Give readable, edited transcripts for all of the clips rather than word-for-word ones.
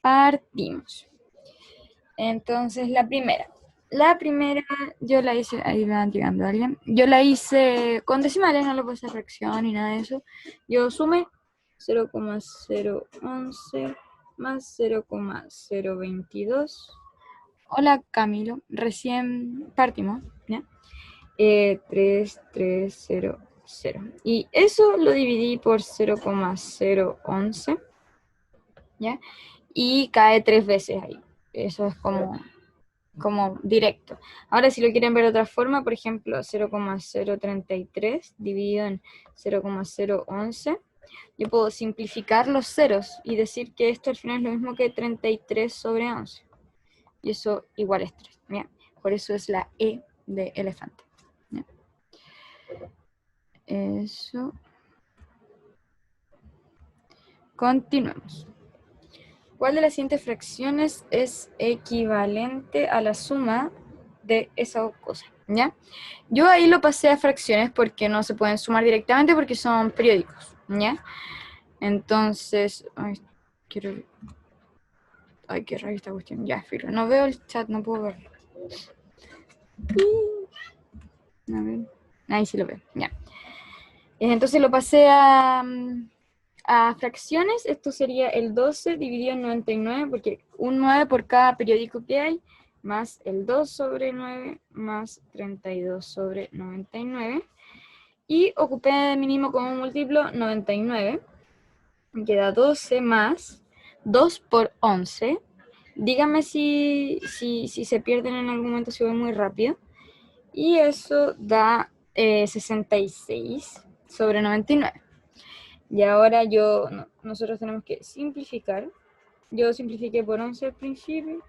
Partimos. Entonces, la primera yo la hice, ahí va llegando alguien, yo la hice con decimales, no le puse fracción ni nada de eso. Yo sumé 0,011 más 0,022. Hola Camilo, recién partimos, ¿ya? 3300. Y eso lo dividí por 0,011, ¿ya? Y cae 3 veces ahí. Eso es como directo. Ahora, si lo quieren ver de otra forma, por ejemplo, 0,033 dividido en 0,011, yo puedo simplificar los ceros y decir que esto al final es lo mismo que 33 sobre 11. Y eso igual es 3. ¿Ya? Por eso es la E de elefante. ¿Ya? Eso. Continuemos. ¿Cuál de las siguientes fracciones es equivalente a la suma de esa cosa? ¿Ya? Yo ahí lo pasé a fracciones porque no se pueden sumar directamente porque son periódicos, ¿ya? Entonces, qué raro esta cuestión. Ya, filo, no veo el chat, no puedo verlo. A ver, ahí sí lo veo, ya. Entonces lo pasé a fracciones. Esto sería el 12 dividido en 99, porque un 9 por cada periódico que hay, más el 2 sobre 9, más 32 sobre 99. Y ocupé de mínimo como múltiplo 99. Queda 12 más 2 por 11. Díganme si se pierden en algún momento, si voy muy rápido. Y eso da 66 sobre 99. Y ahora nosotros tenemos que simplificar. Yo simplifiqué por 11 al principio,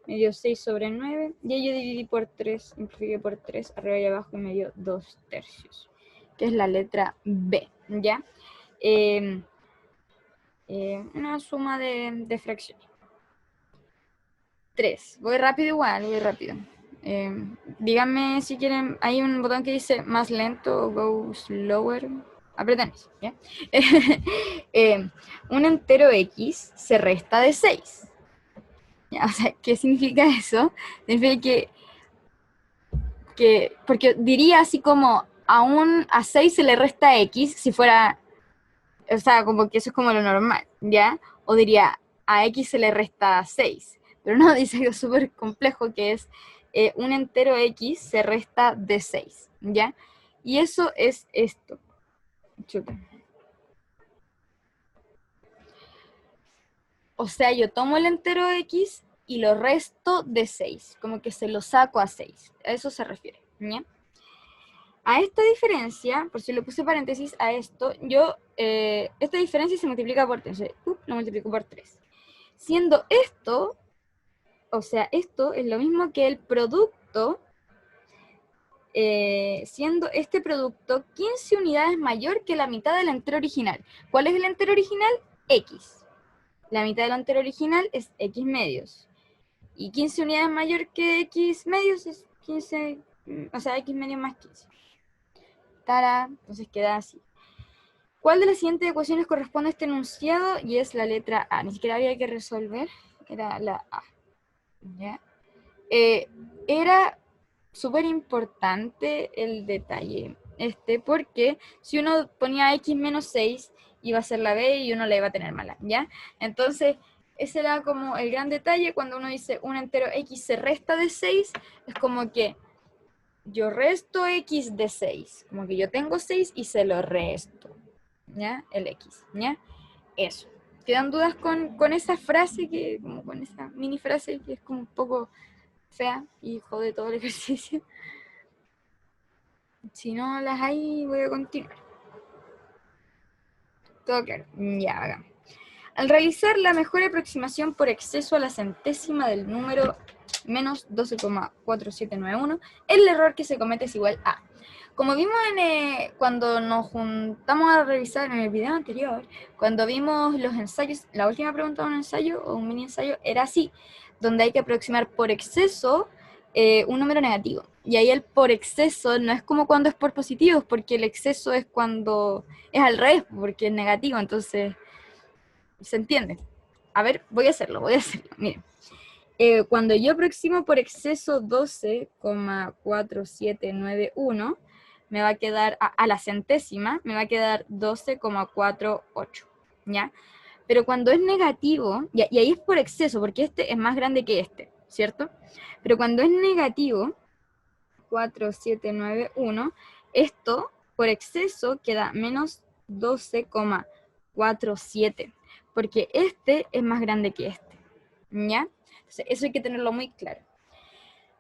me dio 6 sobre 9, y yo dividí por 3, simplifiqué por 3, arriba y abajo, y me dio 2 tercios, que es la letra B, ¿ya? Una suma de fracciones. 3, voy rápido igual, voy rápido. Díganme si quieren, hay un botón que dice más lento o go slower. Apretan eso, ¿ya? Un entero X se resta de 6. ¿Ya? O sea, ¿qué significa eso? Significa porque diría así como a 6 se le resta X si fuera, o sea, como que eso es como lo normal, ¿ya? O diría a X se le resta 6. Pero no, dice algo súper complejo que es un entero X se resta de 6, ¿ya? Y eso es esto. Chuta. O sea, yo tomo el entero X y lo resto de 6, como que se lo saco a 6. A eso se refiere, ¿ya? A esta diferencia, por si le puse paréntesis a esto, esta diferencia se multiplica por 3, lo multiplico por 3. Siendo esto, o sea, esto es lo mismo que el producto, siendo este producto 15 unidades mayor que la mitad del entero original. ¿Cuál es el entero original? X. La mitad del entero original es X medios. Y 15 unidades mayor que X medios es 15, o sea, X medios más 15. Entonces queda así. ¿Cuál de las siguientes ecuaciones corresponde a este enunciado? Y es la letra A. Ni siquiera había que resolver, era la A. ¿Ya? Era súper importante el detalle porque si uno ponía X menos 6, iba a ser la B y uno la iba a tener mala, ¿ya? Entonces, ese era como el gran detalle cuando uno dice un entero X se resta de 6, es como que yo resto X de 6, como que yo tengo 6 y se lo resto, ¿ya? El X, ¿ya? Eso. ¿Quedan dudas con esa frase, como con esa mini frase que es como un poco fea y jode todo el ejercicio? Si no las hay, voy a continuar. Todo claro. Ya, hagamos. Al realizar la mejor aproximación por exceso a la centésima del número menos 12,4791, el error que se comete es igual a. Como vimos cuando nos juntamos a revisar en el video anterior, cuando vimos los ensayos, la última pregunta de un ensayo o un mini ensayo era así, donde hay que aproximar por exceso un número negativo. Y ahí el por exceso no es como cuando es por positivos, porque el exceso es cuando es al revés, porque es negativo, entonces se entiende. A ver, voy a hacerlo, miren. Cuando yo aproximo por exceso 12,4791, me va a quedar, a la centésima, me va a quedar 12,48, ¿ya? Pero cuando es negativo, y ahí es por exceso, porque este es más grande que este, ¿cierto? Pero cuando es negativo, 4791, esto por exceso queda menos 12,47, porque este es más grande que este, ¿ya? Entonces, eso hay que tenerlo muy claro.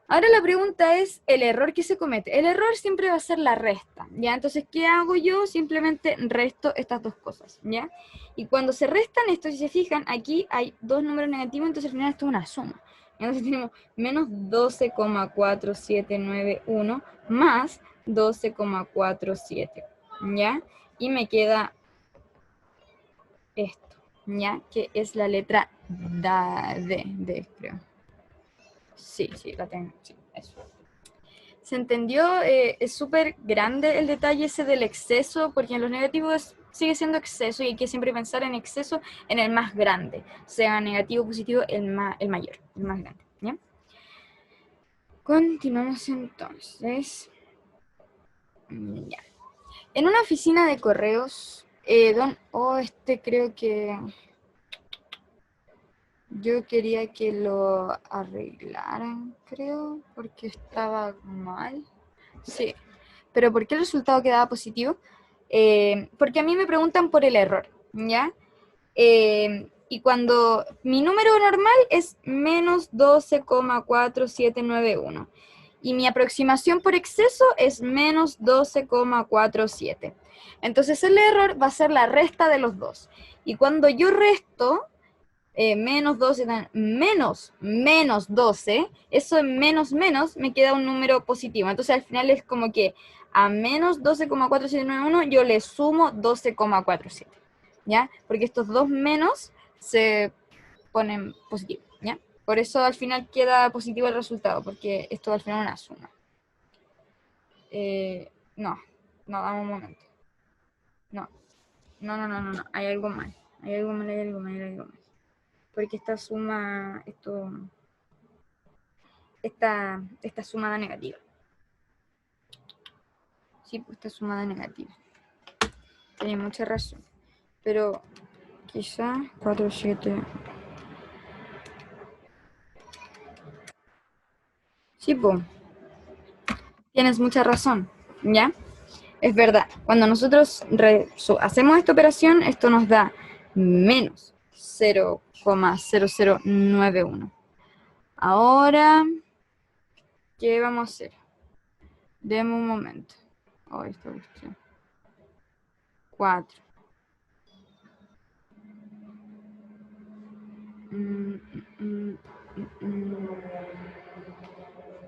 Ahora la pregunta es el error que se comete. El error siempre va a ser la resta, ¿ya? Entonces, ¿qué hago yo? Simplemente resto estas dos cosas, ¿ya? Y cuando se restan esto, si se fijan, aquí hay dos números negativos, entonces al final esto es una suma. Entonces tenemos menos 12,4791 más 12,47, ¿ya? Y me queda esto, ¿ya? Que es la letra D, creo. Sí, la tengo, sí, eso. ¿Se entendió? Es súper grande el detalle ese del exceso, porque en los negativos sigue siendo exceso y hay que siempre pensar en exceso en el más grande, sea negativo o positivo, el mayor, el más grande, ¿ya? Continuamos entonces. Ya. En una oficina de correos, creo que yo quería que lo arreglaran, creo, porque estaba mal. Sí, pero ¿por qué el resultado quedaba positivo? Porque a mí me preguntan por el error, ¿ya? Y cuando mi número normal es menos 12,4791 y mi aproximación por exceso es menos 12,47. Entonces el error va a ser la resta de los dos. Y cuando yo resto, menos 12, menos 12, eso en menos me queda un número positivo. Entonces al final es como que a menos 12,4791 yo le sumo 12,47, ¿ya? Porque estos dos menos se ponen positivos, ¿ya? Por eso al final queda positivo el resultado, porque esto al final es una suma. No, dame un momento. No, hay algo mal. Hay algo mal. Porque esta suma, esta sumada negativa. Sí, pues esta sumada negativa. Tiene mucha razón. Pero quizá 4, 7. Sí, pues. Tienes mucha razón. ¿Ya? Es verdad. Cuando nosotros hacemos esta operación, esto nos da menos 0,0091. Ahora, ¿qué vamos a hacer? Deme un momento. Esta cuestión. 4.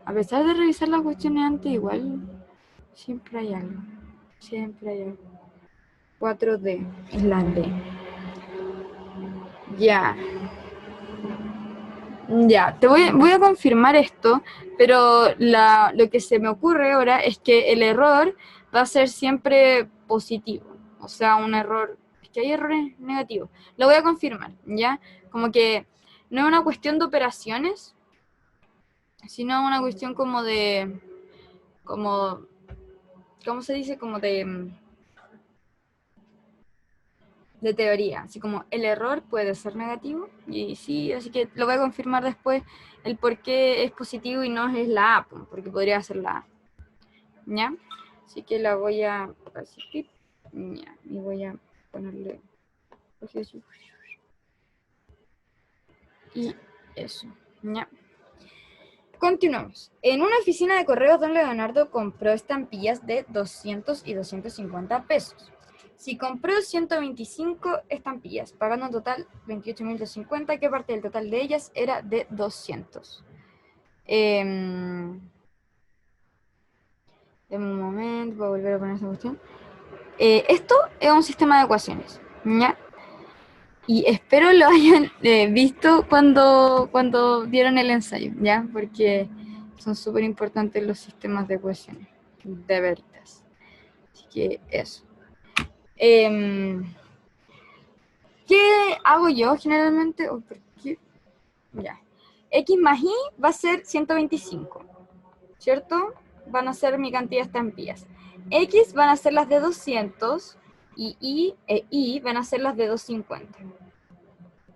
A pesar de revisar las cuestiones antes, igual siempre hay algo. Siempre hay algo. 4D es la D. Ya. Ya, voy a confirmar esto, pero lo que se me ocurre ahora es que el error va a ser siempre positivo. O sea, un error. Es que hay errores negativos. Lo voy a confirmar, ¿ya? Como que no es una cuestión de operaciones, sino una cuestión como de. ¿Cómo se dice? Como de teoría, así como el error puede ser negativo, y sí, así que lo voy a confirmar después el por qué es positivo y no es la A, porque podría ser la A, ¿ya? Así que la voy a así, ya, y voy a ponerle y eso, ¿ya? Continuamos. En una oficina de correos, don Leonardo compró estampillas de 200 y 250 pesos. Si compró 125 estampillas, pagando en total 28.250, ¿qué parte del total de ellas era de 200? Deme un momento, voy a volver a poner esta cuestión. Esto es un sistema de ecuaciones, ¿ya? Y espero lo hayan visto cuando dieron el ensayo, ¿ya? Porque son súper importantes los sistemas de ecuaciones, de verdad. Así que eso. ¿Qué hago yo generalmente? Oh, ¿por qué? Ya. X más Y va a ser 125, ¿cierto? Van a ser mi cantidad de estampillas. X van a ser las de 200 y Y van a ser las de 250.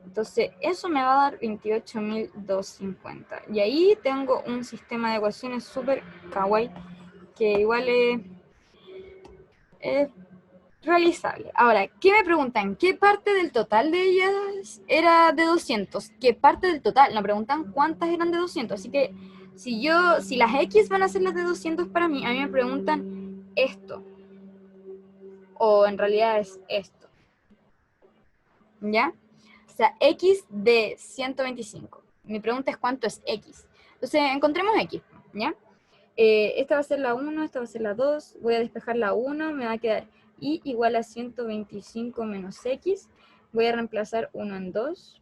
Entonces, eso me va a dar 28.250. Y ahí tengo un sistema de ecuaciones súper kawaii, que igual es realizable. Ahora, ¿qué me preguntan? ¿Qué parte del total de ellas era de 200? ¿Qué parte del total? Me preguntan cuántas eran de 200. Así que, si las X van a ser las de 200 para mí, a mí me preguntan esto. O en realidad es esto. ¿Ya? O sea, X de 125. Mi pregunta es cuánto es X. Entonces, encontremos X, ¿ya? Esta va a ser la 1, esta va a ser la 2. Voy a despejar la 1, me va a quedar Y igual a 125 menos X. Voy a reemplazar 1 en 2.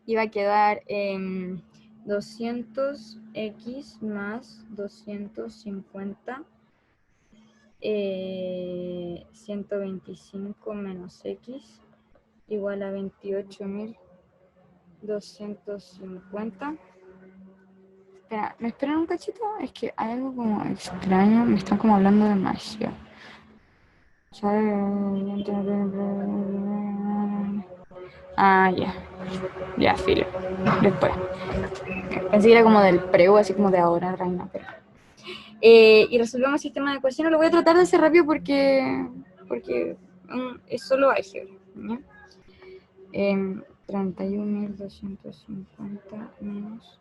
Y va a quedar 200X más 250. 125 menos X igual a 28.250. Espera, ¿me esperan un cachito? Es que hay algo como extraño, me están como hablando demasiado. Ah, ya. Ya, filo. Después. Pensé que era como del preu, así como de ahora, reina, pero... y resolvemos el sistema de ecuaciones. Lo voy a tratar de hacer rápido porque es solo álgebra. 31.250 menos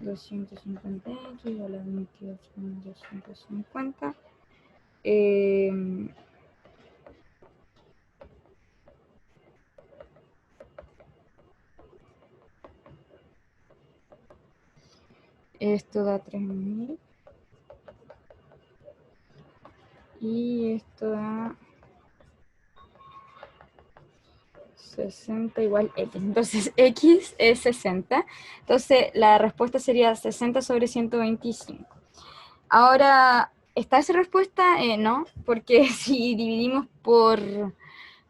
250x igual a 28.250. Esto da 3.000 y esto da 60 igual X. Entonces X es 60. Entonces la respuesta sería 60 sobre 125. Ahora, ¿está esa respuesta? No, porque si dividimos por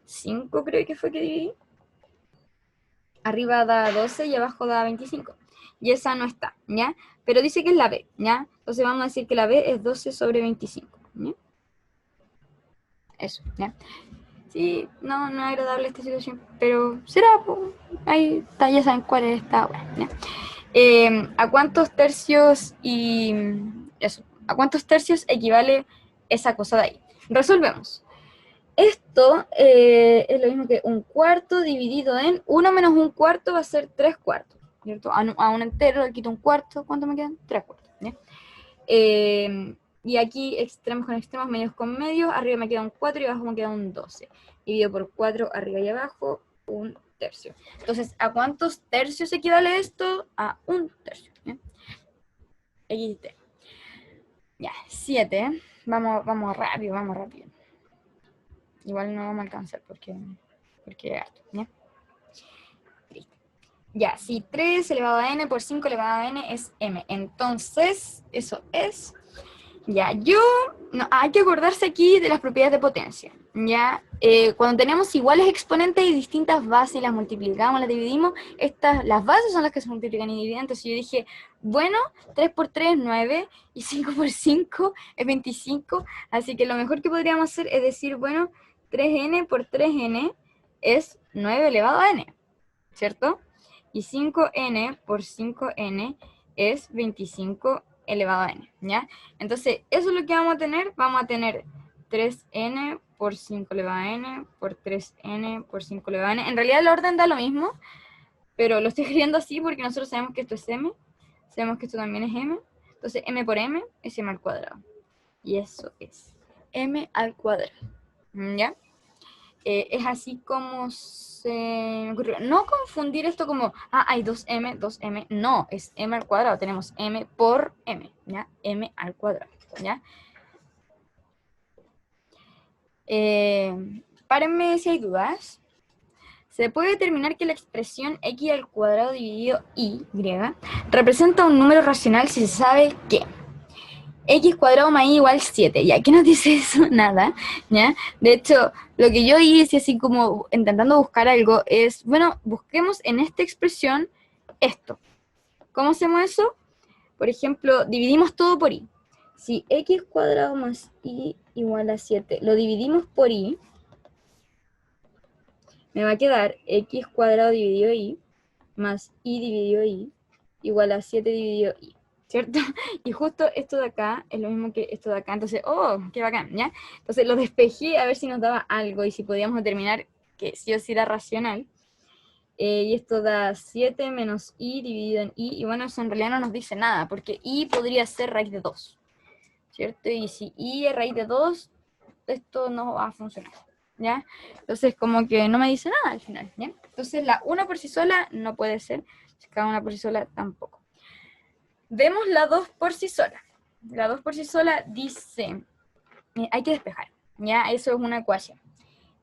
5, creo que fue que dividí, arriba da 12 y abajo da 25. Y esa no está, ¿ya? Pero dice que es la B, ¿ya? Entonces vamos a decir que la B es 12 sobre 25, ¿ya? Eso, ¿ya? Sí, no es agradable esta situación, pero será, pues, ahí está, ya saben cuál es esta, bueno, ¿ya? ¿A cuántos tercios y eso? ¿A cuántos tercios equivale esa cosa de ahí? Resolvemos. Esto es lo mismo que un cuarto dividido en 1 menos un cuarto va a ser 3 cuartos, ¿cierto? A un entero le quito un cuarto, ¿cuánto me quedan? 3 cuartos, ¿ya? Y aquí extremos con extremos, medios con medios, arriba me queda un 4 y abajo me queda un 12. Dividido por 4 arriba y abajo, un tercio. Entonces, ¿a cuántos tercios equivale esto? A un tercio, ¿ya? XT. Ya, 7. Vamos rápido, vamos rápido. Igual no vamos a alcanzar porque es harto, ¿ya? Listo. Ya, si 3 elevado a n por 5 elevado a n es m. Entonces, eso es... Ya, hay que acordarse aquí de las propiedades de potencia. Ya, cuando tenemos iguales exponentes y distintas bases y las multiplicamos, las dividimos, las bases son las que se multiplican y dividen. Entonces yo dije, bueno, 3 por 3 es 9 y 5 por 5 es 25. Así que lo mejor que podríamos hacer es decir, bueno, 3n por 3n es 9 elevado a n, ¿cierto? Y 5n por 5n es 25 elevado a n, ¿ya? Entonces, eso es lo que vamos a tener. Vamos a tener 3n por 5 elevado a n por 3n por 5 elevado a n. En realidad el orden da lo mismo, pero lo estoy escribiendo así porque nosotros sabemos que esto es m, sabemos que esto también es m. Entonces, m por m es m al cuadrado. Y eso es m al cuadrado, ¿ya? Es así como se me ocurrió. No confundir esto como, hay 2m, no, es m al cuadrado, tenemos m por m, ¿ya? M al cuadrado, ¿ya? Párenme si hay dudas. Se puede determinar que la expresión x al cuadrado dividido y representa un número racional si se sabe que x cuadrado más y igual 7. ¿Ya? ¿Qué nos dice eso? Nada, ¿ya? De hecho, lo que yo hice así como intentando buscar algo es, bueno, busquemos en esta expresión esto. ¿Cómo hacemos eso? Por ejemplo, dividimos todo por y. Si x cuadrado más y igual a 7 lo dividimos por y, me va a quedar x cuadrado dividido y más y dividido y igual a 7 dividido y, ¿cierto? Y justo esto de acá es lo mismo que esto de acá, entonces, ¡oh, qué bacán! ¿Ya? Entonces lo despejé a ver si nos daba algo y si podíamos determinar que sí o sí era racional. Y esto da 7 menos y dividido en y bueno, eso en realidad no nos dice nada, porque y podría ser raíz de 2, ¿cierto? Y si y es raíz de 2, esto no va a funcionar, ¿ya? Entonces como que no me dice nada al final, ¿ya? Entonces la 1 por sí sola no puede ser, cada una por sí sola tampoco. Vemos la 2 por sí sola. La 2 por sí sola dice, hay que despejar, ¿ya? Eso es una ecuación.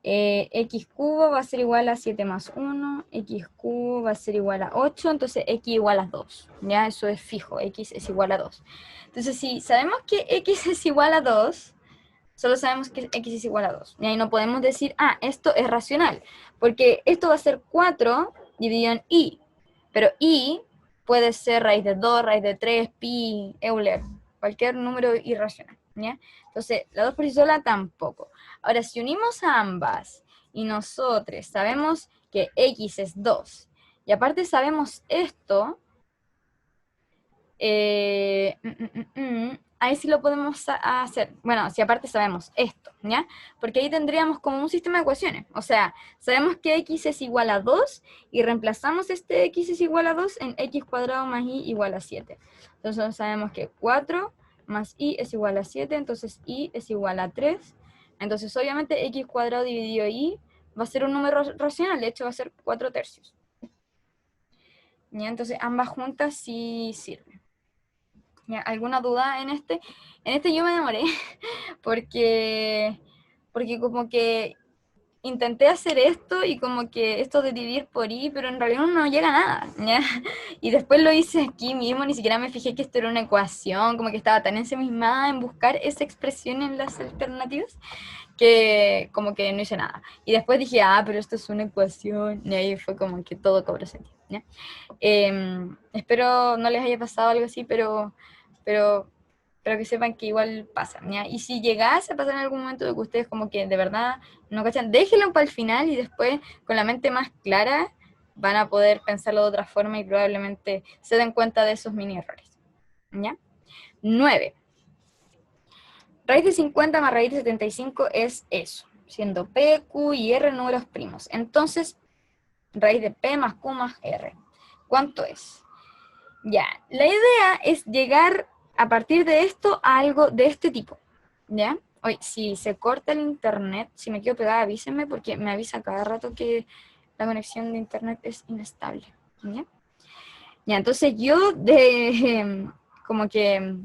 X cubo va a ser igual a 7 más 1, x cubo va a ser igual a 8, entonces x igual a 2, ¿ya? Eso es fijo, x es igual a 2. Entonces, si sabemos que x es igual a 2, solo sabemos que x es igual a 2. Y ahí no podemos decir, ah, esto es racional, porque esto va a ser 4 dividido en y, pero y puede ser raíz de 2, raíz de 3, pi, Euler, cualquier número irracional, ¿ya? Entonces, la 2 por sí sola tampoco. Ahora, si unimos a ambas y nosotros sabemos que x es 2, y aparte sabemos esto, ahí sí lo podemos hacer. Bueno, si aparte sabemos esto, ¿ya? Porque ahí tendríamos como un sistema de ecuaciones. O sea, sabemos que x es igual a 2 y reemplazamos este x es igual a 2 en x cuadrado más y igual a 7. Entonces sabemos que 4 más y es igual a 7, entonces y es igual a 3. Entonces obviamente x cuadrado dividido y va a ser un número racional, de hecho va a ser 4 tercios. ¿Ya? Entonces ambas juntas sí sirven. ¿Ya? ¿Alguna duda en este? En este yo me demoré, porque como que intenté hacer esto y como que esto de dividir por i, pero en realidad no llega a nada, ¿ya? Y después lo hice aquí mismo, ni siquiera me fijé que esto era una ecuación, como que estaba tan ensimismada en buscar esa expresión en las alternativas, que como que no hice nada. Y después dije, ah, pero esto es una ecuación, y ahí fue como que todo cobró sentido, ¿ya? Espero no les haya pasado algo así, pero que sepan que igual pasa, ¿ya? Y si llegase a pasar en algún momento de que ustedes como que de verdad no cachan, déjenlo para el final y después con la mente más clara van a poder pensarlo de otra forma y probablemente se den cuenta de esos mini errores, ¿ya? 9. Raíz de 50 más raíz de 75 es eso, siendo P, Q y R números primos. Entonces, raíz de P más Q más R. ¿Cuánto es? Ya, la idea es llegar a partir de esto a algo de este tipo, ¿ya? Oye, si se corta el internet, si me quedo pegada, avísenme porque me avisa cada rato que la conexión de internet es inestable, ¿ya? Ya, entonces yo como que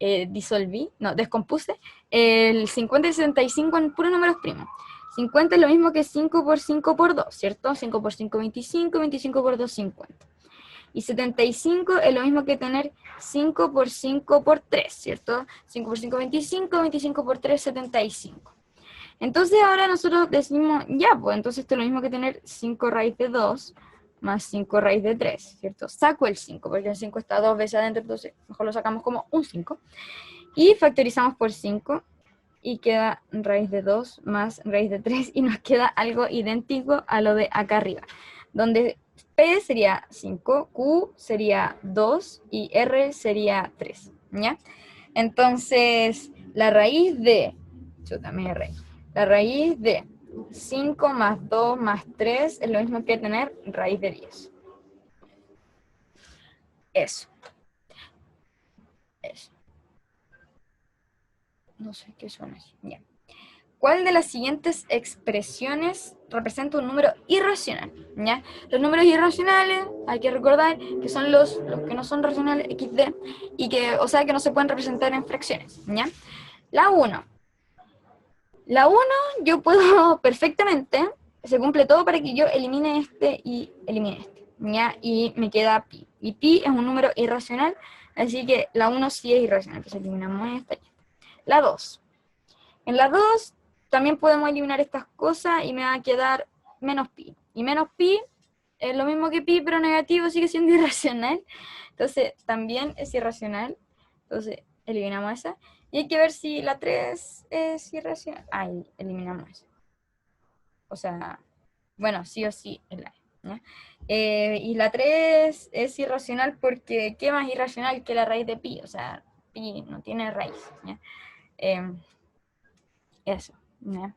descompuse el 50 y 65 en puros números primos. 50 es lo mismo que 5 por 5 por 2, ¿cierto? 5 por 5, 25, 25 por 2, 50. Y 75 es lo mismo que tener 5 por 5 por 3, ¿cierto? 5 por 5, 25, 25 por 3, 75. Entonces ahora nosotros decimos, ya, pues entonces esto es lo mismo que tener 5 raíz de 2 más 5 raíz de 3, ¿cierto? Saco el 5, porque el 5 está dos veces adentro, entonces mejor lo sacamos como un 5. Y factorizamos por 5 y queda raíz de 2 más raíz de 3 y nos queda algo idéntico a lo de acá arriba, donde P sería 5, Q sería 2 y R sería 3, ¿ya? Entonces, la raíz de 5 más 2 más 3 es lo mismo que tener raíz de 10. Eso. No sé qué son eso. Ya. ¿Cuál de las siguientes expresiones representa un número irracional? ¿Ya? Los números irracionales, hay que recordar que son los que no son racionales, XD, y que, o sea, que no se pueden representar en fracciones, ¿ya? La 1. La 1 yo puedo perfectamente, se cumple todo para que yo elimine este y elimine este, ¿ya? Y me queda pi. Y pi es un número irracional, Así que la 1 sí es irracional, entonces eliminamos esta. La 2. En la 2 también podemos eliminar estas cosas y me va a quedar menos pi. Y menos pi es lo mismo que pi, pero negativo, sigue siendo irracional. Entonces también es irracional. Entonces eliminamos esa. Y hay que ver si la 3 es irracional. Ahí eliminamos esa. O sea, bueno, sí o sí es la E, ¿ya? Y la 3 es irracional porque ¿qué más irracional que la raíz de pi? O sea, pi no tiene raíz, ¿ya? Eso, ¿ya?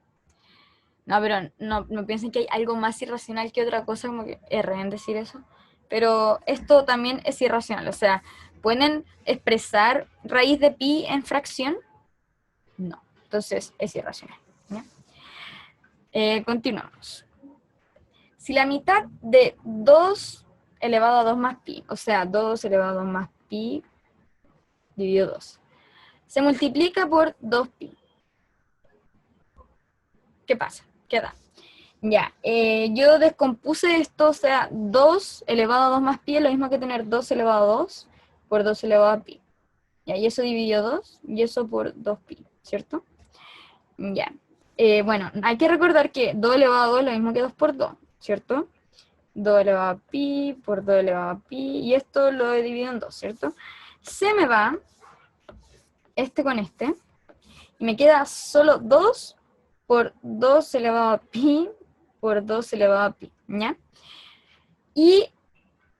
No, pero no piensen que hay algo más irracional que otra cosa, como que erré en decir eso. Pero esto también es irracional, o sea, ¿pueden expresar raíz de pi en fracción? No, entonces es irracional, ¿ya? Continuamos. Si la mitad de 2 elevado a 2 más pi, o sea, 2 elevado a 2 más pi dividido 2, se multiplica por 2pi, ¿qué pasa? ¿Qué da? Ya, yo descompuse esto, o sea, 2 elevado a 2 más pi es lo mismo que tener 2 elevado a 2 por 2 elevado a pi. Ya, y eso dividió 2, y eso por 2pi, ¿cierto? Ya. Bueno, hay que recordar que 2 elevado a 2 es lo mismo que 2 por 2, ¿cierto? 2 elevado a pi por 2 elevado a pi, y esto lo he dividido en 2, ¿cierto? Se me va este con este, y me queda solo 2 por 2 elevado a pi por 2 elevado a pi, ¿ya? Y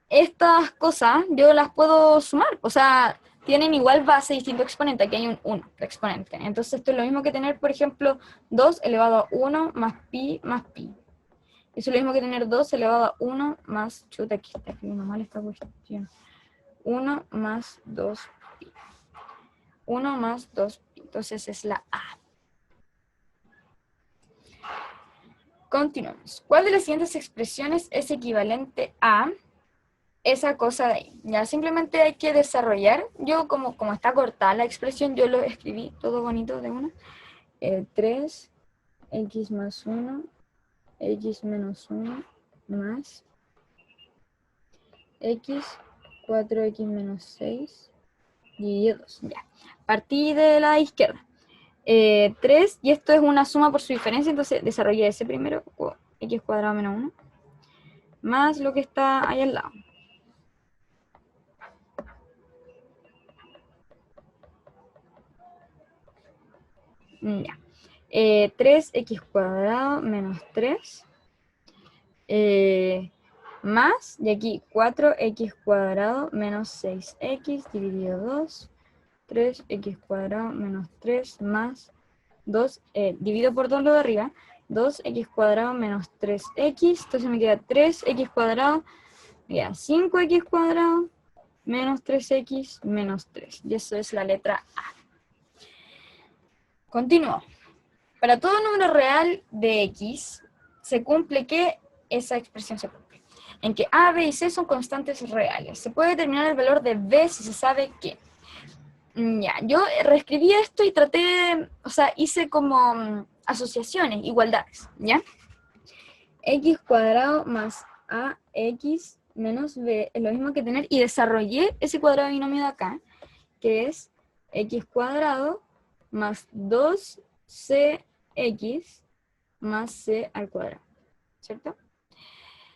estas cosas yo las puedo sumar, o sea, tienen igual base, distinto exponente, aquí hay un 1 de exponente. Entonces esto es lo mismo que tener, por ejemplo, 2 elevado a 1 más pi más pi. Eso es lo mismo que tener 2 elevado a 1 más, chuta, aquí está escribiendo mal esta cuestión. 1 más 2 pi. 1 más 2 pi. Entonces es la A. Continuamos. ¿Cuál de las siguientes expresiones es equivalente a esa cosa de ahí? Ya simplemente hay que desarrollar. Yo como está cortada la expresión, yo lo escribí todo bonito de una. 3x más 1, x menos 1, más x, 4x menos 6, dividido 2. Ya. Partí de la izquierda. 3, y esto es una suma por su diferencia, entonces desarrollé ese primero, x cuadrado menos 1, más lo que está ahí al lado. Ya. 3x cuadrado menos 3, más, y aquí 4x cuadrado menos 6x dividido 2, 3x cuadrado menos 3 más 2, dividido por 2 lo de arriba, 2x cuadrado menos 3x, entonces me queda 3x cuadrado, me queda 5x cuadrado menos 3x menos 3, y eso es la letra A. Continúo. Para todo número real de x, se cumple que esa expresión se cumple. En que a, b y c son constantes reales. Se puede determinar el valor de b si se sabe que. Ya, yo reescribí esto y traté, o sea, hice como asociaciones, igualdades, ¿ya? X cuadrado más ax menos b es lo mismo que tener, y desarrollé ese cuadrado de binomio de acá, que es x cuadrado más 2cx más c al cuadrado, ¿cierto?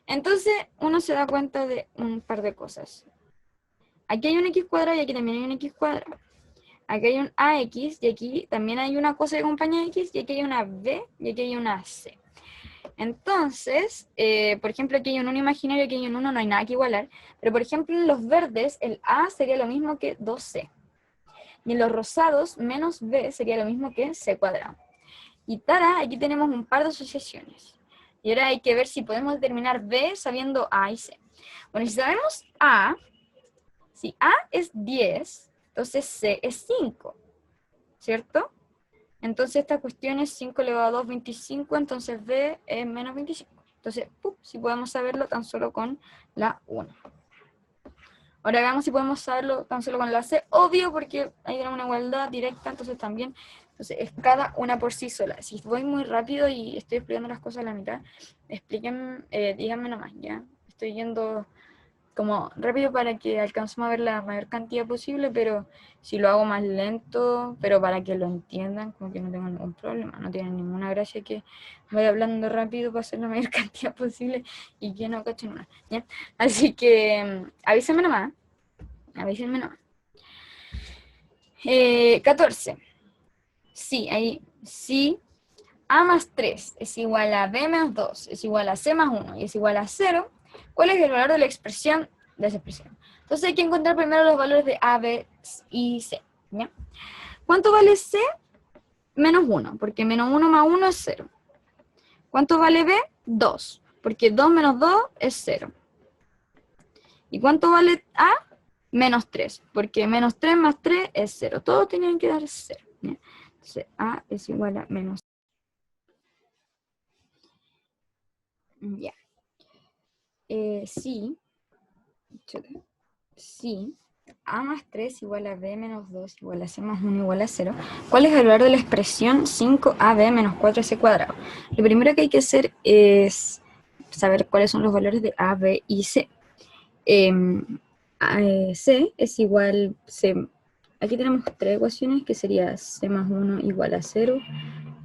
Entonces uno se da cuenta de un par de cosas. Aquí hay un x cuadrado y aquí también hay un x cuadrado. Aquí hay un ax y aquí también hay una cosa que acompaña a x, y aquí hay una b y aquí hay una c. Entonces, por ejemplo, aquí hay un 1 imaginario, aquí hay un 1, no hay nada que igualar, pero por ejemplo en los verdes el a sería lo mismo que 2c. Y en los rosados, menos b sería lo mismo que c cuadrado. Y tada, aquí tenemos un par de asociaciones. Y ahora hay que ver si podemos determinar b sabiendo a y c. Bueno, si sabemos a, si a es 10, entonces c es 5, ¿cierto? Entonces esta cuestión es 5 elevado a 2, 25, entonces b es menos 25. Entonces, si podemos saberlo tan solo con la 1. Ahora veamos si podemos saberlo tan solo con la C. Obvio, porque hay una igualdad directa, entonces también. Entonces es cada una por sí sola. Si voy muy rápido y estoy explicando las cosas a la mitad, explíquenme, díganme nomás, ¿ya? Estoy yendo como rápido para que alcancemos a ver la mayor cantidad posible, pero si lo hago más lento, pero para que lo entiendan, como que no tengo ningún problema, no tiene ninguna gracia que vaya hablando rápido para hacer la mayor cantidad posible y que no cachen nada, ¿ya? Así que avísenme nomás, avísenme nomás. 14. Sí, ahí, sí. A más 3 es igual a B menos 2, es igual a C más 1 y es igual a 0, ¿cuál es el valor de la expresión de esa expresión? Entonces hay que encontrar primero los valores de A, B y C, ¿ya? ¿Cuánto vale C? Menos 1, porque menos 1 más 1 es 0. ¿Cuánto vale B? 2, porque 2 menos 2 es 0. ¿Y cuánto vale A? Menos 3, porque menos 3 más 3 es 0. Todos tenían que dar 0, ¿ya? Entonces A es igual a menos 0. Ya. Sí, A más 3 igual a B menos 2 igual a C más 1 igual a 0. ¿Cuál es el valor de la expresión 5AB menos 4C cuadrado? Lo primero que hay que hacer es saber cuáles son los valores de A, B y C. C es igual, aquí tenemos tres ecuaciones que sería C más 1 igual a 0,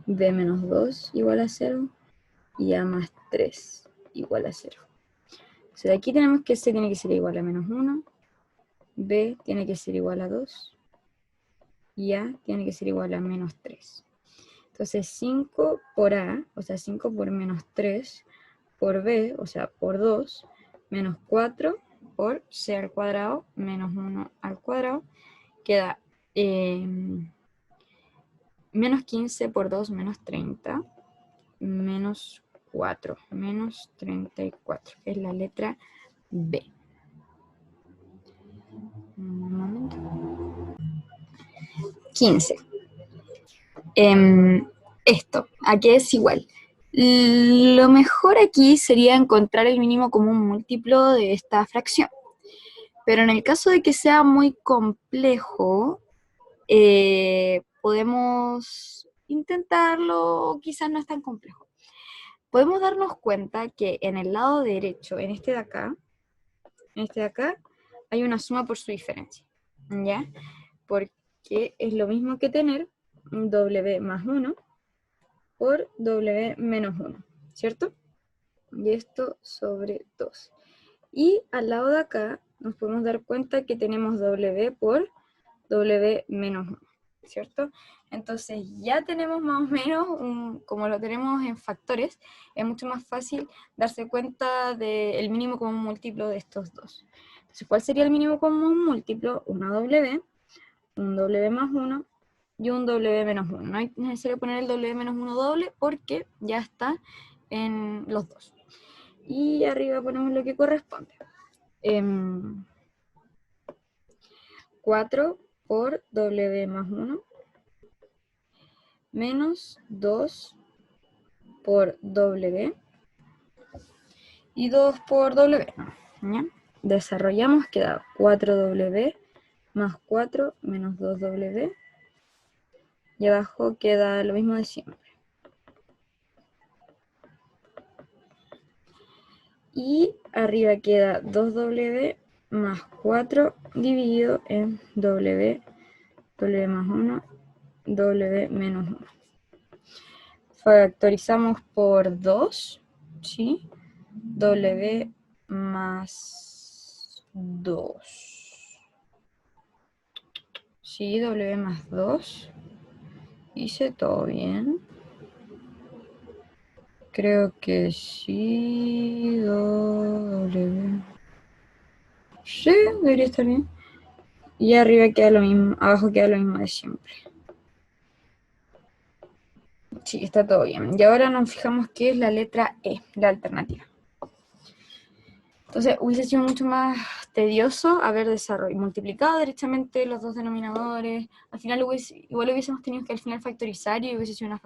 B menos 2 igual a 0 y A más 3 igual a 0. O sea, de aquí tenemos que C tiene que ser igual a menos 1, B tiene que ser igual a 2 y A tiene que ser igual a menos 3. Entonces 5 por A, o sea 5 por menos 3, por B, o sea por 2, menos 4 por C al cuadrado, menos 1 al cuadrado, queda menos 15 por 2, menos 30, menos 4, menos 34, que es la letra B. Un momento. 15. Esto, ¿a qué es igual? Lo mejor aquí sería encontrar el mínimo común múltiplo de esta fracción. Pero en el caso de que sea muy complejo, podemos intentarlo, quizás no es tan complejo. Podemos darnos cuenta que en el lado derecho, en este de acá, hay una suma por su diferencia, ¿ya? Porque es lo mismo que tener W más 1 por W menos 1, ¿cierto? Y esto sobre 2. Y al lado de acá nos podemos dar cuenta que tenemos W por W menos 1, ¿cierto? Entonces ya tenemos más o menos, como lo tenemos en factores, es mucho más fácil darse cuenta del mínimo común múltiplo de estos dos. Entonces, ¿cuál sería el mínimo común múltiplo? Una W, un W más 1 y un W menos 1. No hay necesario poner el W menos 1 doble porque ya está en los dos. Y arriba ponemos lo que corresponde. 4 por W más 1 menos 2 por W y 2 por W. ¿Ya? Desarrollamos, queda 4W más 4 menos 2W y abajo queda lo mismo de siempre. Y arriba queda 2W más 4 dividido en W, W más 1, W menos 1. Factorizamos por 2, ¿sí? W más 2. Sí, W más 2. Hice todo bien. Creo que sí. W. Sí, debería estar bien. Y arriba queda lo mismo, abajo queda lo mismo de siempre. Sí, está todo bien. Y ahora nos fijamos que es la letra E, la alternativa. Entonces hubiese sido mucho más tedioso haber multiplicado directamente los dos denominadores. Al final igual hubiésemos tenido que al final factorizar y hubiese sido una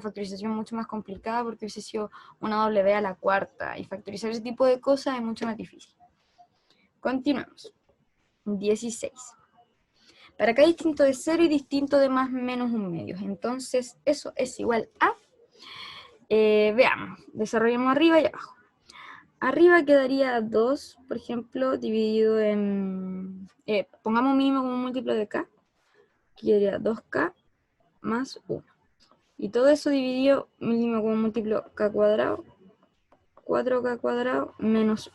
factorización mucho más complicada porque hubiese sido una W a la cuarta. Y factorizar ese tipo de cosas es mucho más difícil. Continuemos. 16. Para acá distinto de 0 y distinto de más menos un medio. Entonces eso es igual a... veamos, desarrollamos arriba y abajo. Arriba quedaría 2, por ejemplo, dividido en... pongamos un mínimo como un múltiplo de k, que quedaría 2k más 1. Y todo eso dividido mínimo como un múltiplo k cuadrado, 4k cuadrado menos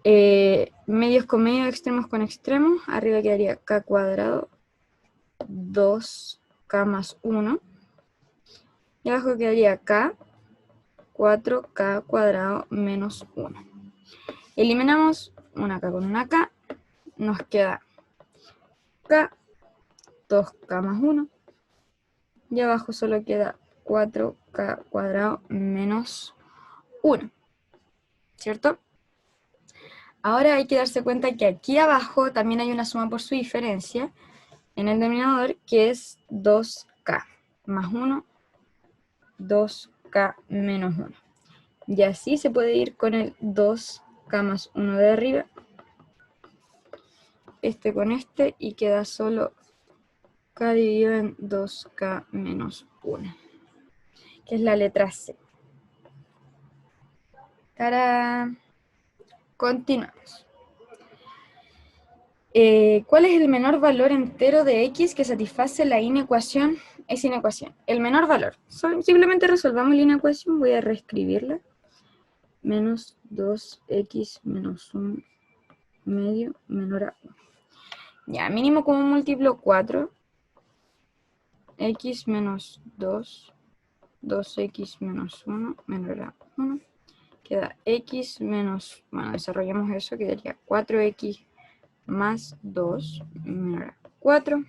1. Medios con medios, extremos con extremos. Arriba quedaría k cuadrado, 2k más 1. Y abajo quedaría k, 4k cuadrado menos 1. Eliminamos una k con una k. Nos queda k, 2k más 1. Y abajo solo queda 4k cuadrado menos 1. ¿Cierto? Ahora hay que darse cuenta que aquí abajo también hay una suma por su diferencia en el denominador, que es 2k más 1, 2k menos 1. Y así se puede ir con el 2k más 1 de arriba, este con este, y queda solo k dividido en 2k menos 1, que es la letra C. Tarán. Continuamos. ¿Cuál es el menor valor entero de x que satisface la inecuación? Esa inecuación. El menor valor. Simplemente resolvamos la inecuación. Voy a reescribirla. Menos 2x menos 1 medio menor a 1. Ya, mínimo como múltiplo 4. X menos 2. 2x menos 1 menor a 1. Queda x menos... Bueno, desarrollamos eso. Quedaría 4x más 2 menor a 4,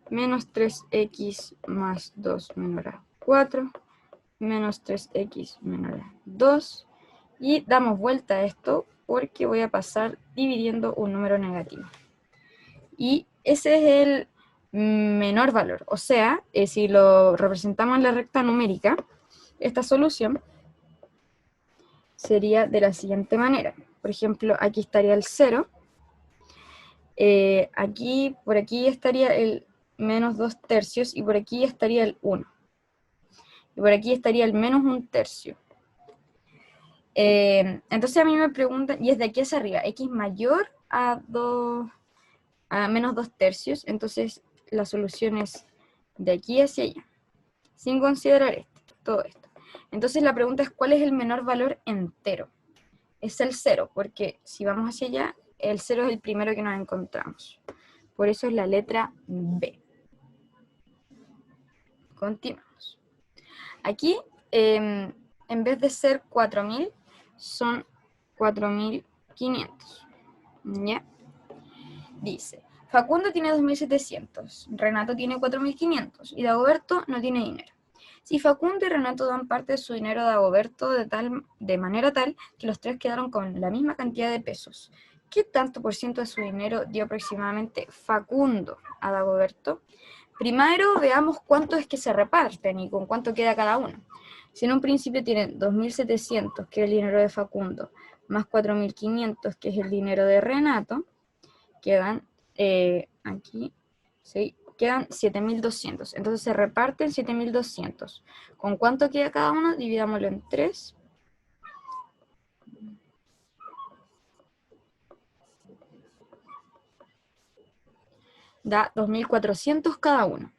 menos 3x más 2 menor a 4, menos 3x menor a 2, y damos vuelta a esto porque voy a pasar dividiendo un número negativo. Y ese es el menor valor, o sea, si lo representamos en la recta numérica, esta solución sería de la siguiente manera. Por ejemplo, aquí estaría el 0. Por aquí estaría el menos 2 tercios y por aquí estaría el 1. Y por aquí estaría el menos 1 tercio. Entonces a mí me preguntan, y es de aquí hacia arriba, x mayor a menos 2 tercios, entonces la solución es de aquí hacia allá, sin considerar todo esto. Entonces la pregunta es, ¿cuál es el menor valor entero? Es el 0, porque si vamos hacia allá, el 0 es el primero que nos encontramos. Por eso es la letra B. Continuamos. Aquí, en vez de ser 4.000, son 4.500. ¿Ya? Dice, Facundo tiene 2.700, Renato tiene 4.500 y Dagoberto no tiene dinero. Si Facundo y Renato dan parte de su dinero a Dagoberto de manera tal que los tres quedaron con la misma cantidad de pesos, ¿qué tanto por ciento de su dinero dio aproximadamente Facundo a Dagoberto? Primero veamos cuánto es que se reparten y con cuánto queda cada uno. Si en un principio tienen 2.700, que es el dinero de Facundo, más 4.500, que es el dinero de Renato, quedan aquí, ¿sí? Quedan 7.200. Entonces se reparten 7.200. ¿Con cuánto queda cada uno? Dividámoslo en 3. Da 2.400 cada uno.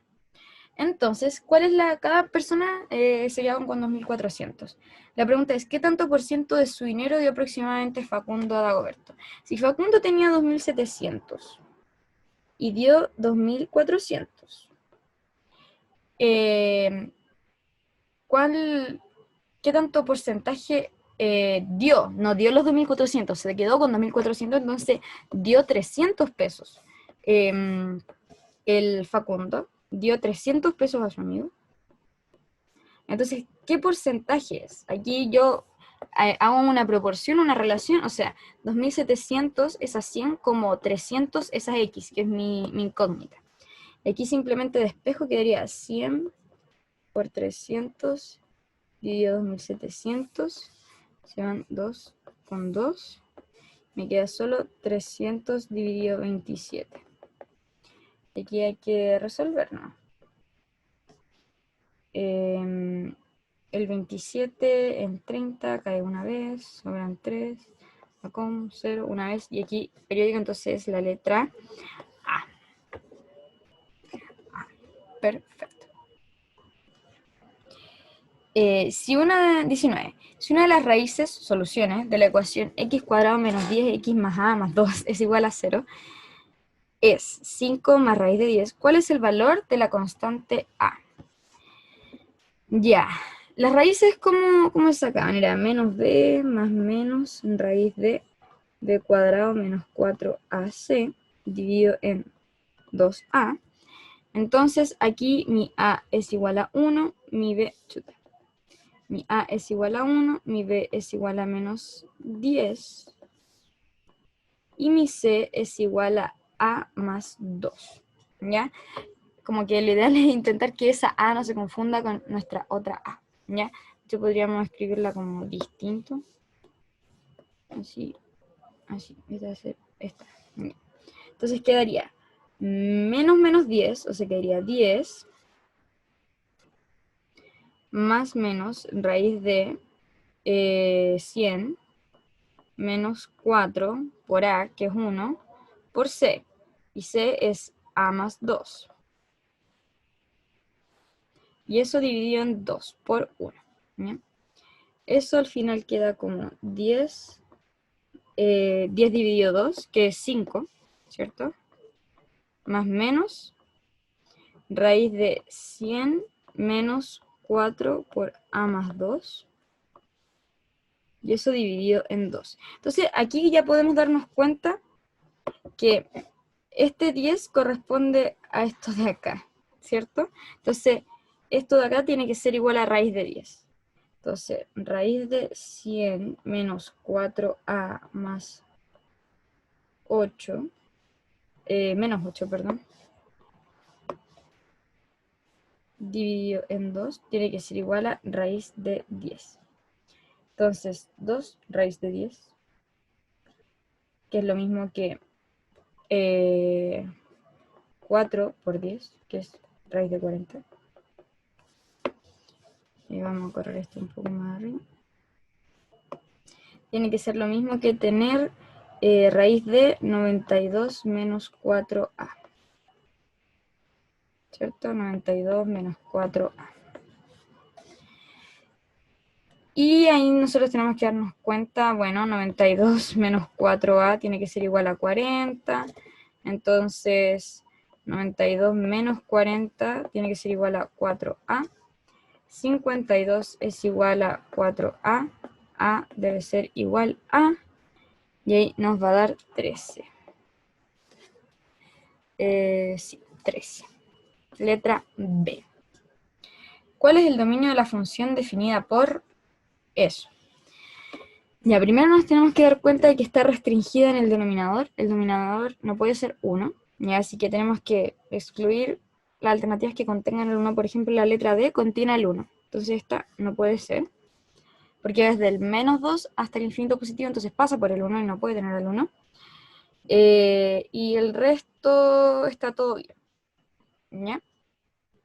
Entonces, ¿cuál es cada persona se queda con 2.400? La pregunta es, ¿qué tanto por ciento de su dinero dio aproximadamente Facundo a Dagoberto? Si Facundo tenía 2.700 y dio 2.400, ¿qué tanto porcentaje dio? No dio los 2.400, se quedó con 2.400, entonces dio 300 pesos. El Facundo dio 300 pesos a su amigo. Entonces, ¿qué porcentaje es? Aquí yo hago una proporción, una relación, o sea, 2.700 es a 100 como 300 es a X, que es mi incógnita. Aquí simplemente despejo, quedaría 100 por 300 dividido 2.700, se van 2 con 2, me queda solo 300 dividido 27. Aquí hay que resolver, ¿no? el 27 en 30 cae una vez, sobran 3, con 0 una vez, y aquí periódico entonces la letra A. Perfecto. Si una de las raíces, soluciones, de la ecuación x cuadrado menos 10x más a más 2 es igual a 0, es 5 más raíz de 10, ¿cuál es el valor de la constante a? Ya, las raíces, ¿cómo se sacaban? Era menos b más menos raíz de b cuadrado menos 4ac dividido en 2a. Entonces aquí mi a es igual a 1, mi b, mi a es igual a 1, mi b es igual a menos 10 y mi c es igual a más 2, ¿ya? Como que lo ideal es intentar que esa a no se confunda con nuestra otra a, ¿ya? Yo podríamos escribirla como distinto, así, así, esta va a ser esta, ¿ya? Entonces quedaría menos 10, o sea, quedaría 10 más menos raíz de 100 menos 4 por a, que es 1, por c. Y c es a más 2. Y eso dividido en 2 por 1. ¿Bien? Eso al final queda como 10, 10 dividido 2, que es 5, ¿cierto? Más menos raíz de 100 menos 4 por a más 2. Y eso dividido en 2. Entonces aquí ya podemos darnos cuenta que este 10 corresponde a esto de acá, ¿cierto? Entonces, esto de acá tiene que ser igual a raíz de 10. Entonces, raíz de 100 menos 4a más 8, menos 8, perdón, dividido en 2, tiene que ser igual a raíz de 10. Entonces, 2 raíz de 10, que es lo mismo que 4 por 10, que es raíz de 40. Y vamos a correr esto un poco más arriba. Tiene que ser lo mismo que tener raíz de 92 menos 4a. ¿Cierto? 92 menos 4a. Y ahí nosotros tenemos que darnos cuenta, bueno, 92 menos 4a tiene que ser igual a 40. Entonces, 92 menos 40 tiene que ser igual a 4a. 52 es igual a 4a. A debe ser igual a. Y ahí nos va a dar 13. Sí, 13. Letra B. ¿Cuál es el dominio de la función definida por eso? Ya, primero nos tenemos que dar cuenta de que está restringida en el denominador. El denominador no puede ser 1. ¿Ya? Así que tenemos que excluir las alternativas que contengan el 1. Por ejemplo, la letra D contiene el 1. Entonces esta no puede ser. Porque es del menos 2 hasta el infinito positivo, entonces pasa por el 1 y no puede tener el 1. Y el resto está todo bien. ¿Ya?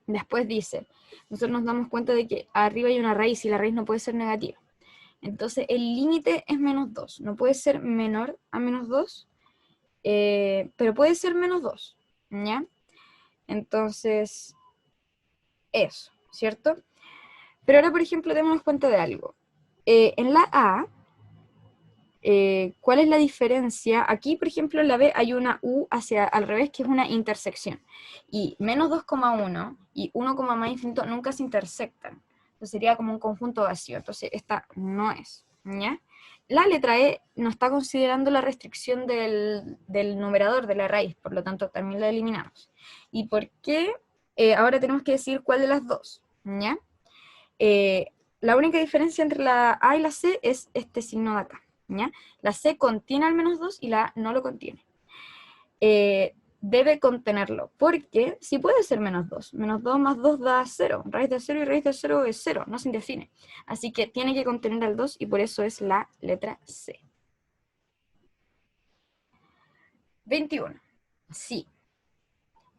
Después dice, nosotros nos damos cuenta de que arriba hay una raíz y la raíz no puede ser negativa. Entonces el límite es menos 2. No puede ser menor a menos 2, pero puede ser menos 2. ¿Ya? Entonces, eso, ¿cierto? Pero ahora, por ejemplo, démonos cuenta de algo. En la A, ¿cuál es la diferencia? Aquí, por ejemplo, en la B hay una U hacia al revés, que es una intersección. Y menos 2,1 y 1, más infinito nunca se intersectan. Entonces sería como un conjunto vacío. Entonces esta no es, ¿ya? La letra E no está considerando la restricción del numerador de la raíz, por lo tanto también la eliminamos. ¿Y por qué? Ahora tenemos que decir cuál de las dos, ¿ya? La única diferencia entre la A y la C es este signo de acá. ¿Ya? La C contiene al menos 2 y la A no lo contiene. Debe contenerlo, porque si puede ser menos 2. Menos 2 más 2 da 0. Raíz de 0 y raíz de 0 es 0, no se indefine. Así que tiene que contener al 2 y por eso es la letra C. 21. Sí.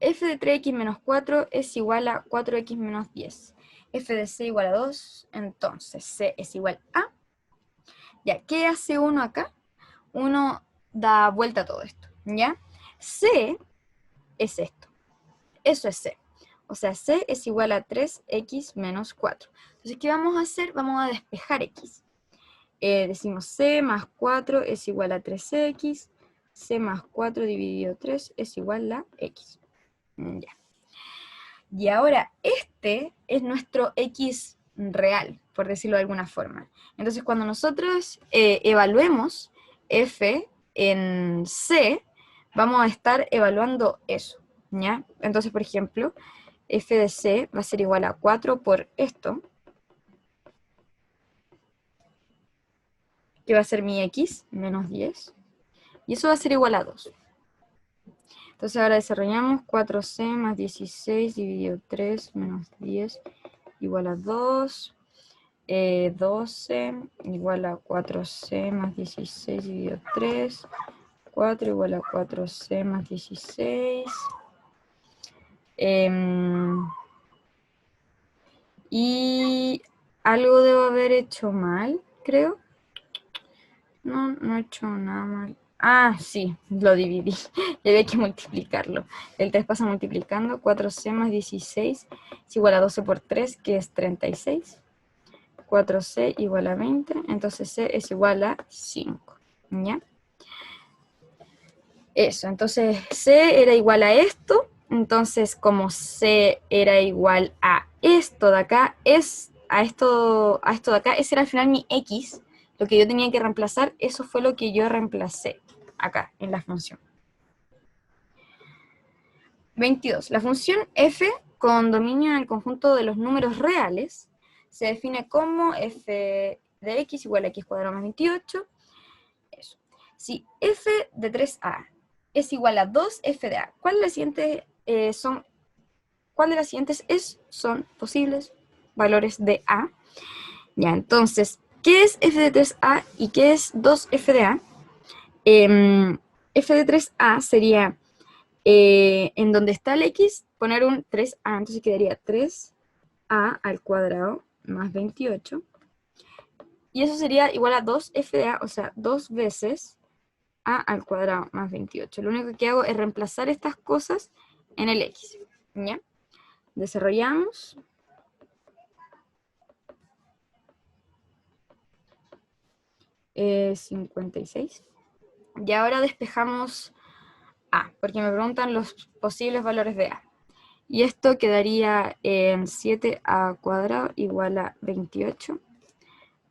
F de 3x menos 4 es igual a 4x menos 10. f de c igual a 2, entonces c es igual a... Ya, ¿qué hace uno acá? Uno da vuelta a todo esto, ¿ya? C es esto, eso es C. O sea, C es igual a 3x menos 4. Entonces, ¿qué vamos a hacer? Vamos a despejar x. Decimos C más 4 es igual a 3x, C más 4 dividido 3 es igual a x. Ya. Y ahora, este es nuestro x real, por decirlo de alguna forma. Entonces, cuando nosotros evaluemos f en C, vamos a estar evaluando eso, ¿ya? Entonces, por ejemplo, f de C va a ser igual a 4 por esto, que va a ser mi x, menos 10, y eso va a ser igual a 2. Entonces ahora desarrollamos 4c más 16 dividido 3 menos 10 igual a 2. 12 igual a 4c más 16 dividido 3. 4 igual a 4c más 16. Y algo debo haber hecho mal, creo. No, no he hecho nada mal. Ah, sí, lo dividí. Y había que multiplicarlo. El 3 pasa multiplicando. 4c más 16 es igual a 12 por 3, que es 36. 4c igual a 20. Entonces c es igual a 5. ¿Ya? Eso, entonces c era igual a esto. Entonces, como c era igual a esto de acá, a esto de acá, ese era al final mi x. Lo que yo tenía que reemplazar, eso fue lo que yo reemplacé acá, en la función. 22. La función f con dominio en el conjunto de los números reales se define como f de x igual a x cuadrado más 28. Eso. Si f de 3a es igual a 2f de a, ¿cuál de las siguientes son posibles valores de a? Ya, entonces, ¿qué es f de 3a y qué es 2f de a? F de 3a sería, en donde está el x, poner un 3a, entonces quedaría 3a al cuadrado más 28. Y eso sería igual a 2f de a, o sea, 2 veces a al cuadrado más 28. Lo único que hago es reemplazar estas cosas en el x, ¿ya? Desarrollamos. Eh, 56. Y ahora despejamos a, porque me preguntan los posibles valores de a. Y esto quedaría en 7a cuadrado igual a 28.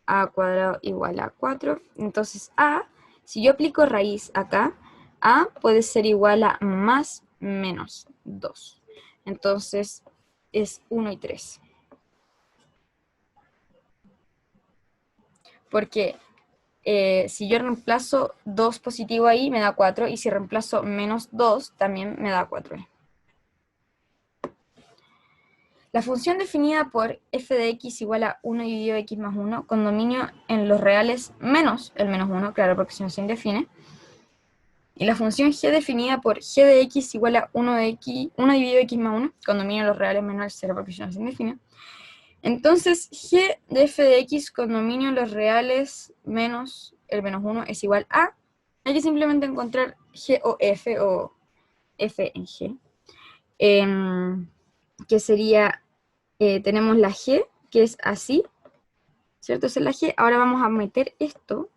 A cuadrado igual a 4. Entonces a, si yo aplico raíz acá, a puede ser igual a más menos 2. Entonces es 1 y 3. Porque si yo reemplazo 2 positivo ahí, me da 4. Y si reemplazo menos 2, también me da 4. La función definida por f de x igual a 1 dividido x más 1, con dominio en los reales menos el menos 1, claro, porque si no se indefine. Y la función g definida por g de x igual a 1 dividido x más 1, con dominio en los reales menos el 0, porque si no se indefine. Entonces, g de f de x con dominio en los reales menos el menos 1 es igual a... Hay que simplemente encontrar g o f en g. Que sería, tenemos la g, que es así, ¿cierto? Esa es la g. Ahora vamos a meter esto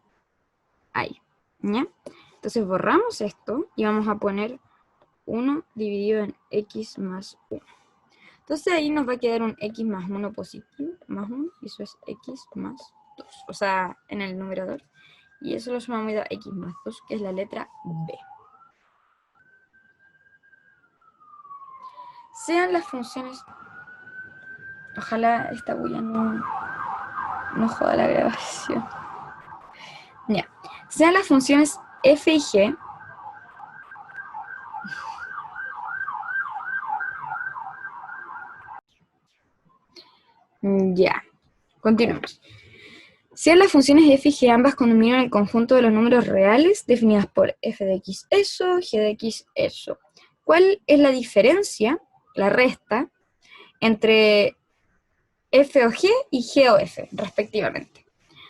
ahí, ¿ya? Entonces borramos esto y vamos a poner 1 dividido en x más 1. Entonces ahí nos va a quedar un x más 1 positivo, más 1, y eso es x más 2, o sea, en el numerador. Y eso lo sumamos y da x más 2, que es la letra B. Sean las funciones... Ojalá esta bulla no joda la grabación. Ya. Sean las funciones f y g ya. Continuemos. Sean las funciones f y g ambas con dominio en el conjunto de los números reales definidas por f de x eso, g de x eso. ¿Cuál es la diferencia, la resta, entre F o G y G o F, respectivamente.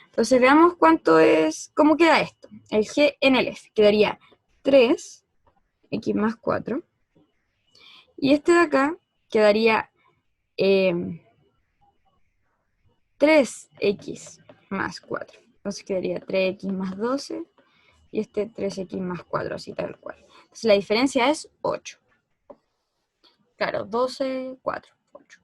Entonces veamos cómo queda esto. El G en el F quedaría 3x más 4. Y este de acá quedaría 3x más 4. Entonces quedaría 3x más 12 y este 3x más 4, así tal cual. Entonces la diferencia es 8. Claro, 12, 4, 8.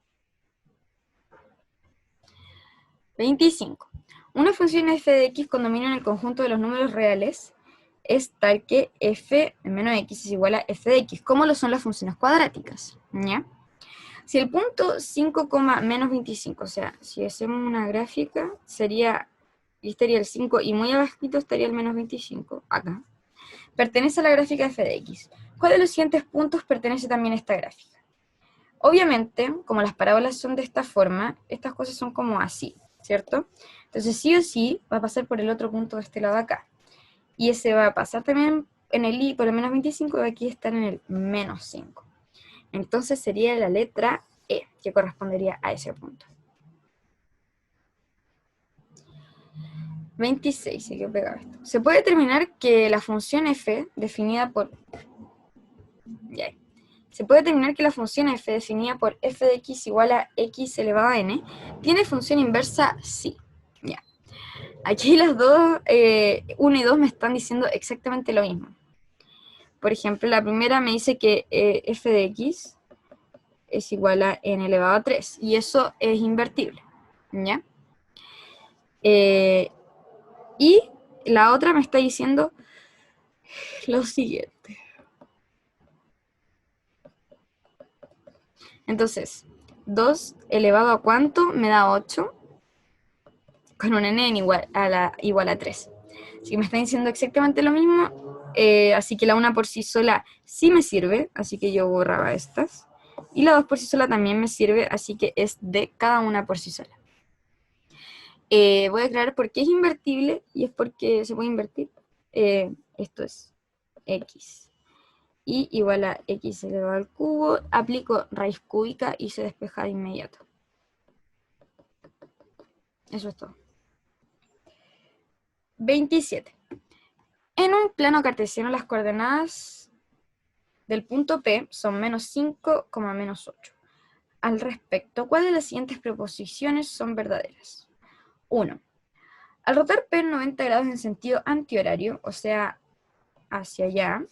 25. Una función f de x con dominio en el conjunto de los números reales es tal que f de menos x es igual a f de x, como lo son las funciones cuadráticas, ¿ya? Si el punto 5, menos 25, o sea, si hacemos una gráfica, estaría el 5 y muy abajito estaría el menos 25, acá. Pertenece a la gráfica f de x. ¿Cuál de los siguientes puntos pertenece también a esta gráfica? Obviamente, como las parábolas son de esta forma, estas cosas son como así, ¿cierto? Entonces sí o sí va a pasar por el otro punto de este lado de acá. Y ese va a pasar también en el i por el menos 25 y aquí están en el menos 5. Entonces sería la letra E, que correspondería a ese punto. 26, se quedó pegado esto. Se puede determinar que la función f definida por... Se puede determinar que la función f definida por f de x igual a x elevado a n tiene función inversa sí. Ya. Aquí las dos, 1 y 2 me están diciendo exactamente lo mismo. Por ejemplo, la primera me dice que f de x es igual a n elevado a 3, y eso es invertible, ¿ya? Y la otra me está diciendo lo siguiente. Entonces, 2 elevado a ¿cuánto? Me da 8, con un n igual a 3. Así que me está diciendo exactamente lo mismo, así que la 1 por sí sola sí me sirve, así que yo borraba estas. Y la 2 por sí sola también me sirve, así que es de cada una por sí sola. Voy a aclarar por qué es invertible, y es porque se puede invertir. Esto es x. Y igual a x elevado al cubo, aplico raíz cúbica y se despeja de inmediato. Eso es todo. 27. En un plano cartesiano las coordenadas del punto P son menos 5, menos 8. Al respecto, ¿cuál de las siguientes proposiciones son verdaderas? 1. Al rotar P en 90 grados en sentido antihorario, o sea, hacia allá,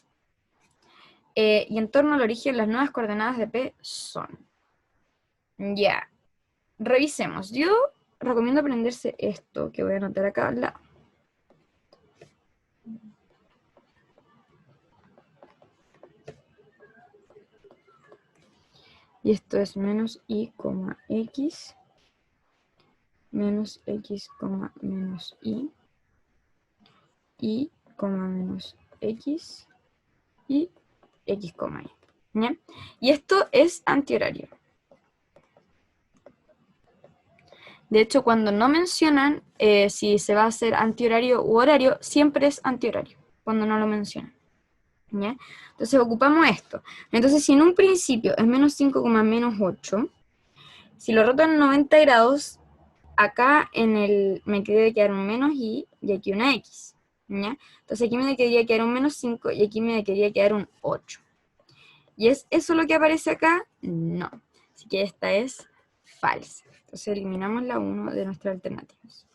y en torno al origen, las nuevas coordenadas de P son... Ya, revisemos. Yo recomiendo aprenderse esto, que voy a anotar acá al lado. Y esto es menos i, x, menos x, menos i, menos x, y x, y. ¿Ya? Y esto es antihorario. De hecho, cuando no mencionan si se va a hacer antihorario u horario, siempre es antihorario, cuando no lo mencionan. ¿Ya? Entonces ocupamos esto. Entonces, si en un principio es menos 5, menos 8, si lo roto en 90 grados, acá me debe quedar un menos i y aquí una x. ¿Ya? Entonces aquí me debería quedar un menos 5 y aquí me debería quedar un 8. ¿Y es eso lo que aparece acá? No. Así que esta es falsa. Entonces eliminamos la 1 de nuestras alternativas.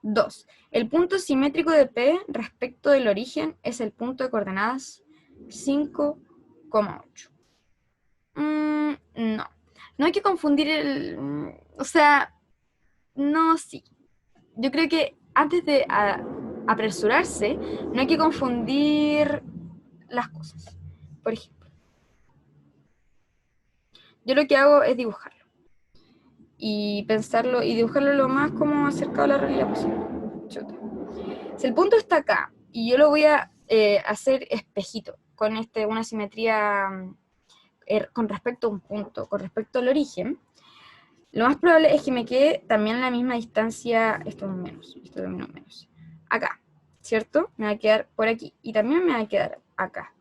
2. El punto simétrico de P respecto del origen es el punto de coordenadas 5,8. No. No hay que confundir o sea, no, sí. Yo creo que antes de apresurarse, no hay que confundir las cosas. Por ejemplo, yo lo que hago es dibujarlo. Y pensarlo, y dibujarlo lo más como acercado a la realidad posible. Chuta. Si el punto está acá, y yo lo voy a hacer espejito, con una simetría con respecto a un punto, con respecto al origen, lo más probable es que me quede también a la misma distancia, esto es un menos, esto también es un menos, acá, ¿cierto? Me va a quedar por aquí, y también me va a quedar acá.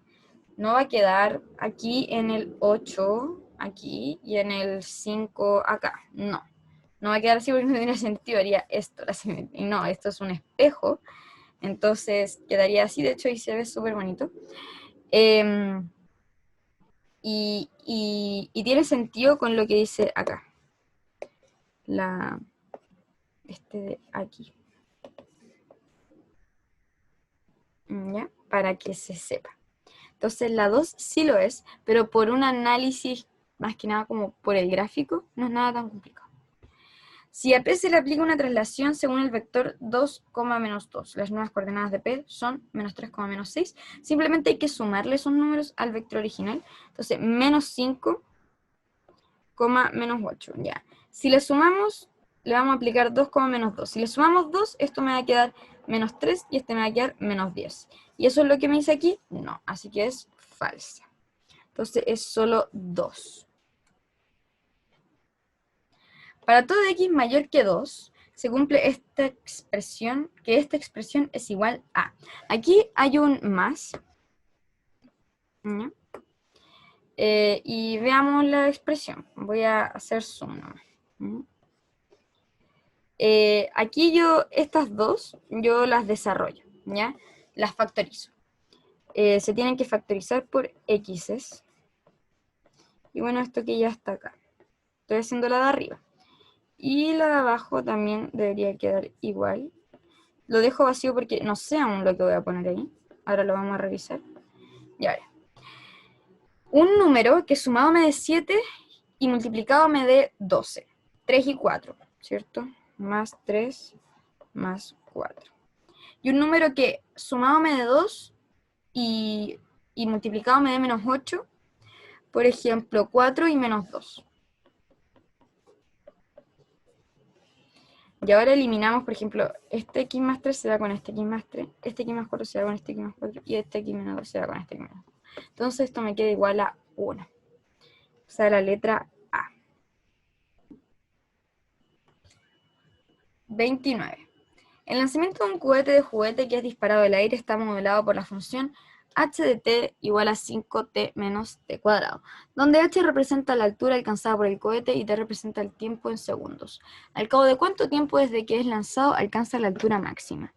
No va a quedar aquí en el 8, aquí, y en el 5 acá, no. no va a quedar así porque no tendría sentido, haría esto, la simetría. Y no, esto es un espejo, entonces quedaría así, de hecho, y se ve súper bonito. Y tiene sentido con lo que dice acá. Este de aquí. ¿Ya? Para que se sepa. Entonces la 2 sí lo es, pero por un análisis, más que nada como por el gráfico, no es nada tan complicado. Si a P se le aplica una traslación según el vector 2, menos 2, las nuevas coordenadas de P son menos 3, menos 6, simplemente hay que sumarle esos números al vector original. Entonces, menos 5, menos 8, ya. Si le sumamos, le vamos a aplicar 2, menos 2. Si le sumamos 2, esto me va a quedar menos 3 y este me va a quedar menos 10. ¿Y eso es lo que me dice aquí? No, así que es falsa. Entonces es solo 2. Para todo x mayor que 2, se cumple esta expresión, que esta expresión es igual a. Aquí hay un más. ¿Ya? Y veamos la expresión. Voy a hacer zoom. ¿Ya? Aquí estas dos, yo las desarrollo, ¿ya? Las factorizo. Se tienen que factorizar por x's. Y bueno, esto que ya está acá. Estoy haciendo la de arriba. Y la de abajo también debería quedar igual. Lo dejo vacío porque no sé aún lo que voy a poner ahí. Ahora lo vamos a revisar. Ya veré. Un número que sumado me dé 7 y multiplicado me dé 12. 3 y 4, ¿cierto? Más 3 más 4. Y un número que sumado me dé 2 y multiplicado me dé menos 8. Por ejemplo, 4 y menos 2. Y ahora eliminamos, por ejemplo, este x más 3 se da con este x más 3, este x más 4 se da con este x más 4, y este x menos 2 se da con este x menos 2. Entonces esto me queda igual a 1. O sea, la letra A. 29. El lanzamiento de un cohete de juguete que es disparado del aire está modelado por la función h de t igual a 5t menos t cuadrado, donde h representa la altura alcanzada por el cohete y t representa el tiempo en segundos. Al cabo de cuánto tiempo desde que es lanzado alcanza la altura máxima.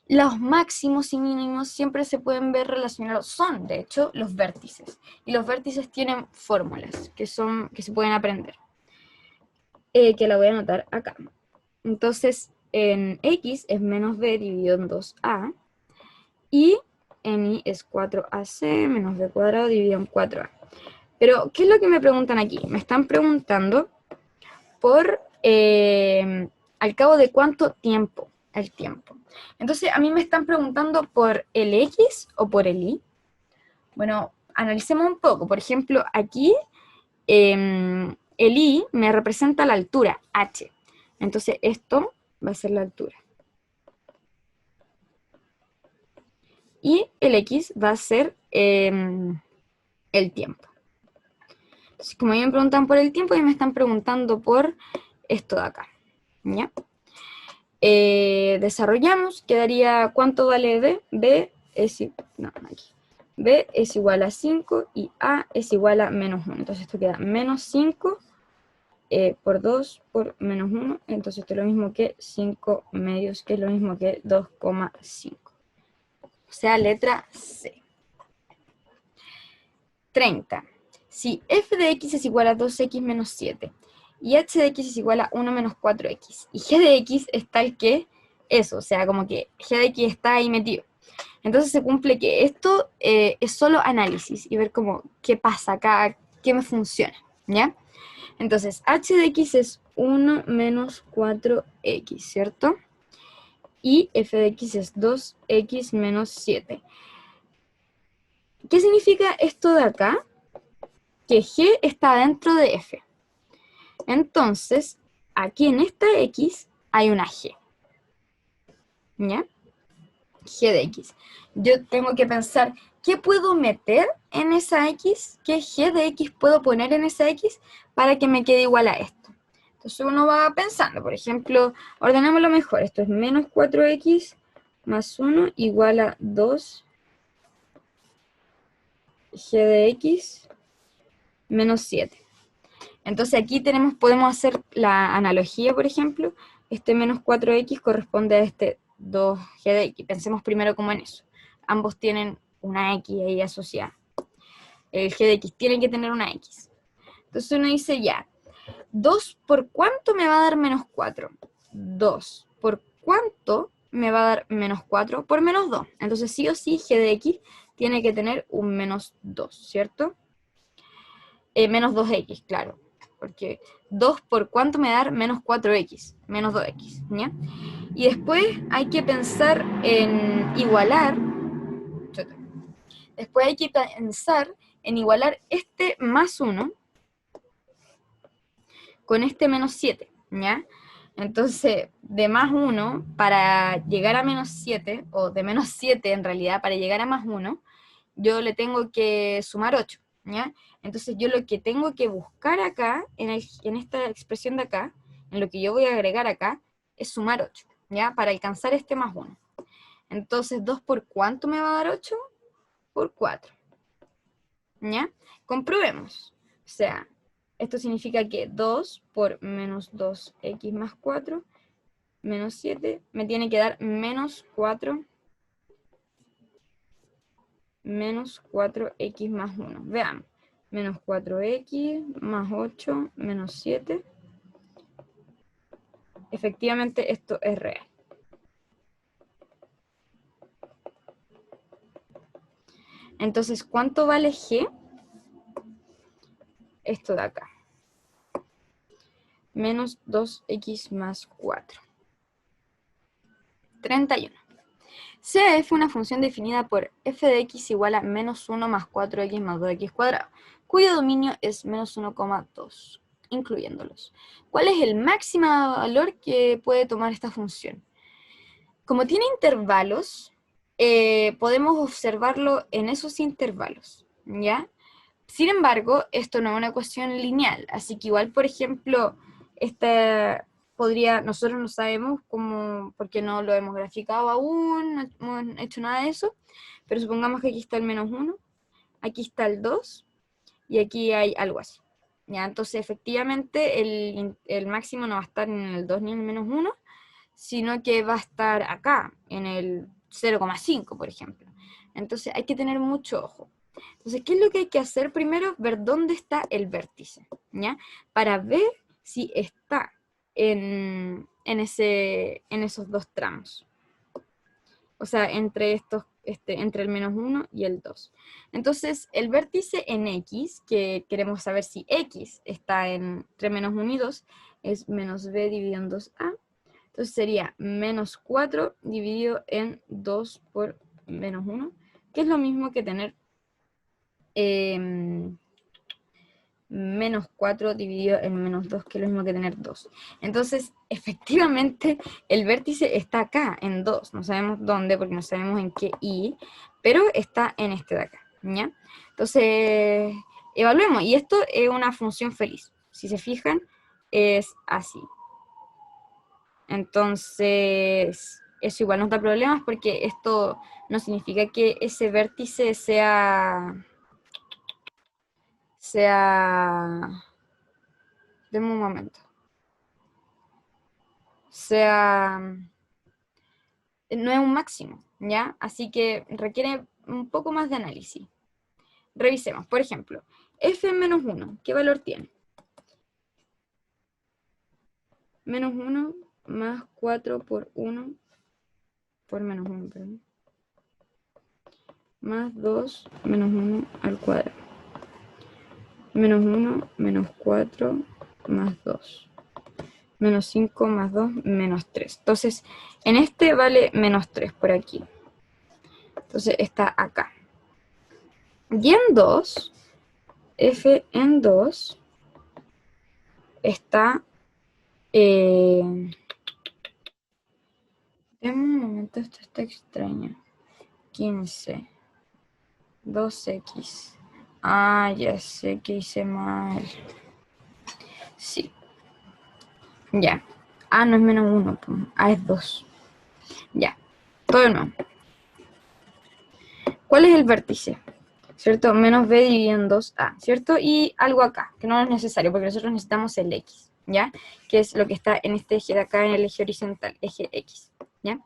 Los máximos y mínimos siempre se pueden ver relacionados, son de hecho los vértices, y los vértices tienen fórmulas que se pueden aprender, que la voy a anotar acá. Entonces, en x es menos b dividido en 2a, y en y es 4ac menos b cuadrado dividido en 4a. Pero, ¿qué es lo que me preguntan aquí? Me están preguntando por al cabo de cuánto tiempo, el tiempo. Entonces, a mí me están preguntando por el x o por el y. Bueno, analicemos un poco. Por ejemplo, aquí el y me representa la altura, h. Entonces, esto va a ser la altura. Y el x va a ser el tiempo. Entonces, como a mí me preguntan por el tiempo, y me están preguntando por esto de acá. ¿Ya? Desarrollamos, quedaría, ¿cuánto vale b? B es igual a 5 y a es igual a menos 1. Entonces esto queda menos 5 por 2 por menos 1. Entonces esto es lo mismo que 5 medios, que es lo mismo que 2,5. O sea, letra C. 30. Si f de x es igual a 2x menos 7 y h de x es igual a 1 menos 4x y g de x es tal que eso, o sea, como que g de x está ahí metido. Entonces se cumple que esto es solo análisis y ver como qué pasa acá, qué me funciona, ¿ya? Entonces h de x es 1 menos 4x, ¿cierto? Y f de x es 2x menos 7. ¿Qué significa esto de acá? Que g está dentro de f. Entonces, aquí en esta x hay una g. ¿Ya? G de x. Yo tengo que pensar, ¿qué puedo meter en esa x? ¿Qué g de x puedo poner en esa x para que me quede igual a esto? Entonces uno va pensando, por ejemplo, ordenémoslo mejor. Esto es menos 4x más 1 igual a 2 g de x menos 7. Entonces aquí podemos hacer la analogía, por ejemplo, este menos 4x corresponde a este 2g de x. Pensemos primero como en eso. Ambos tienen una x ahí asociada. El g de x tiene que tener una x. Entonces uno dice ya, 2 por cuánto me va a dar menos 4. 2 por cuánto me va a dar menos 4 por menos 2. Entonces sí o sí g de x tiene que tener un menos 2, ¿cierto? Menos 2x, claro. Porque 2 por cuánto me va a dar menos 4x, menos 2x, ¿ya? Y después hay que pensar en igualar. Después hay que pensar en igualar este más 1 con este menos 7, ¿ya? Entonces, de más 1 para llegar a menos 7, o de menos 7 en realidad para llegar a más 1, yo le tengo que sumar 8, ¿ya? Entonces yo lo que tengo que buscar acá, en esta expresión de acá, en lo que yo voy a agregar acá, es sumar 8, ¿ya? Para alcanzar este más 1. Entonces, 2 por cuánto me va a dar 8? Por 4, ¿ya? Comprobemos. O sea, esto significa que 2 por menos 2x más 4, menos 7, me tiene que dar menos 4, menos 4x más 1. Veamos. Menos 4x más 8 menos 7. Efectivamente, esto es real. Entonces, ¿cuánto vale g? Esto de acá. Menos 2x más 4. 31. C de f una función definida por f de x igual a menos 1 más 4x más 2x cuadrado, cuyo dominio es menos 1,2, incluyéndolos. ¿Cuál es el máximo valor que puede tomar esta función? Como tiene intervalos, podemos observarlo en esos intervalos, ¿ya? Sin embargo, esto no es una ecuación lineal, así que igual, por ejemplo, nosotros no sabemos cómo, porque no lo hemos graficado aún, no hemos hecho nada de eso, pero supongamos que aquí está el menos 1, aquí está el 2, y aquí hay algo así. ¿Ya? Entonces, efectivamente, el máximo no va a estar en el 2 ni en el menos 1, sino que va a estar acá, en el 0,5, por ejemplo. Entonces, hay que tener mucho ojo. Entonces, ¿qué es lo que hay que hacer? Primero, ver dónde está el vértice, ¿ya? Para ver si está en esos dos tramos. O sea, entre el menos 1 y el 2. Entonces, el vértice en x, que queremos saber si x está entre menos 1 y 2, es menos b dividido en 2a. Entonces sería menos 4 dividido en 2 por menos 1, que es lo mismo que tener menos 4 dividido en menos 2, que es lo mismo que tener 2. Entonces, efectivamente, el vértice está acá, en 2. No sabemos dónde, porque no sabemos en qué i, pero está en este de acá, ¿ya? Entonces, evaluemos. Y esto es una función feliz. Si se fijan, es así. Entonces, eso igual nos da problemas porque esto no significa que ese vértice deme un momento, no es un máximo, ¿ya? Así que requiere un poco más de análisis. Revisemos, por ejemplo, f menos 1, ¿qué valor tiene? Menos 1 más 4 por 1, por menos 1, perdón, más 2 menos 1 al cuadrado. Menos 1 menos 4 más 2. Menos 5 más 2, menos 3. Entonces, en este vale menos 3 por aquí. Entonces, está acá. Y en 2, f en 2 está... Deme un momento, esto está extraño. 15. 2x. Ah, ya sé que hice mal. Sí. Ya. Ah, no es menos 1. Ah, es 2. Ya. Todo de nuevo. ¿Cuál es el vértice? ¿cierto? Menos b dividido en 2a, ¿cierto? Y algo acá, que no es necesario, porque nosotros necesitamos el x, ¿ya? Que es lo que está en este eje de acá, en el eje horizontal, eje x, ¿ya?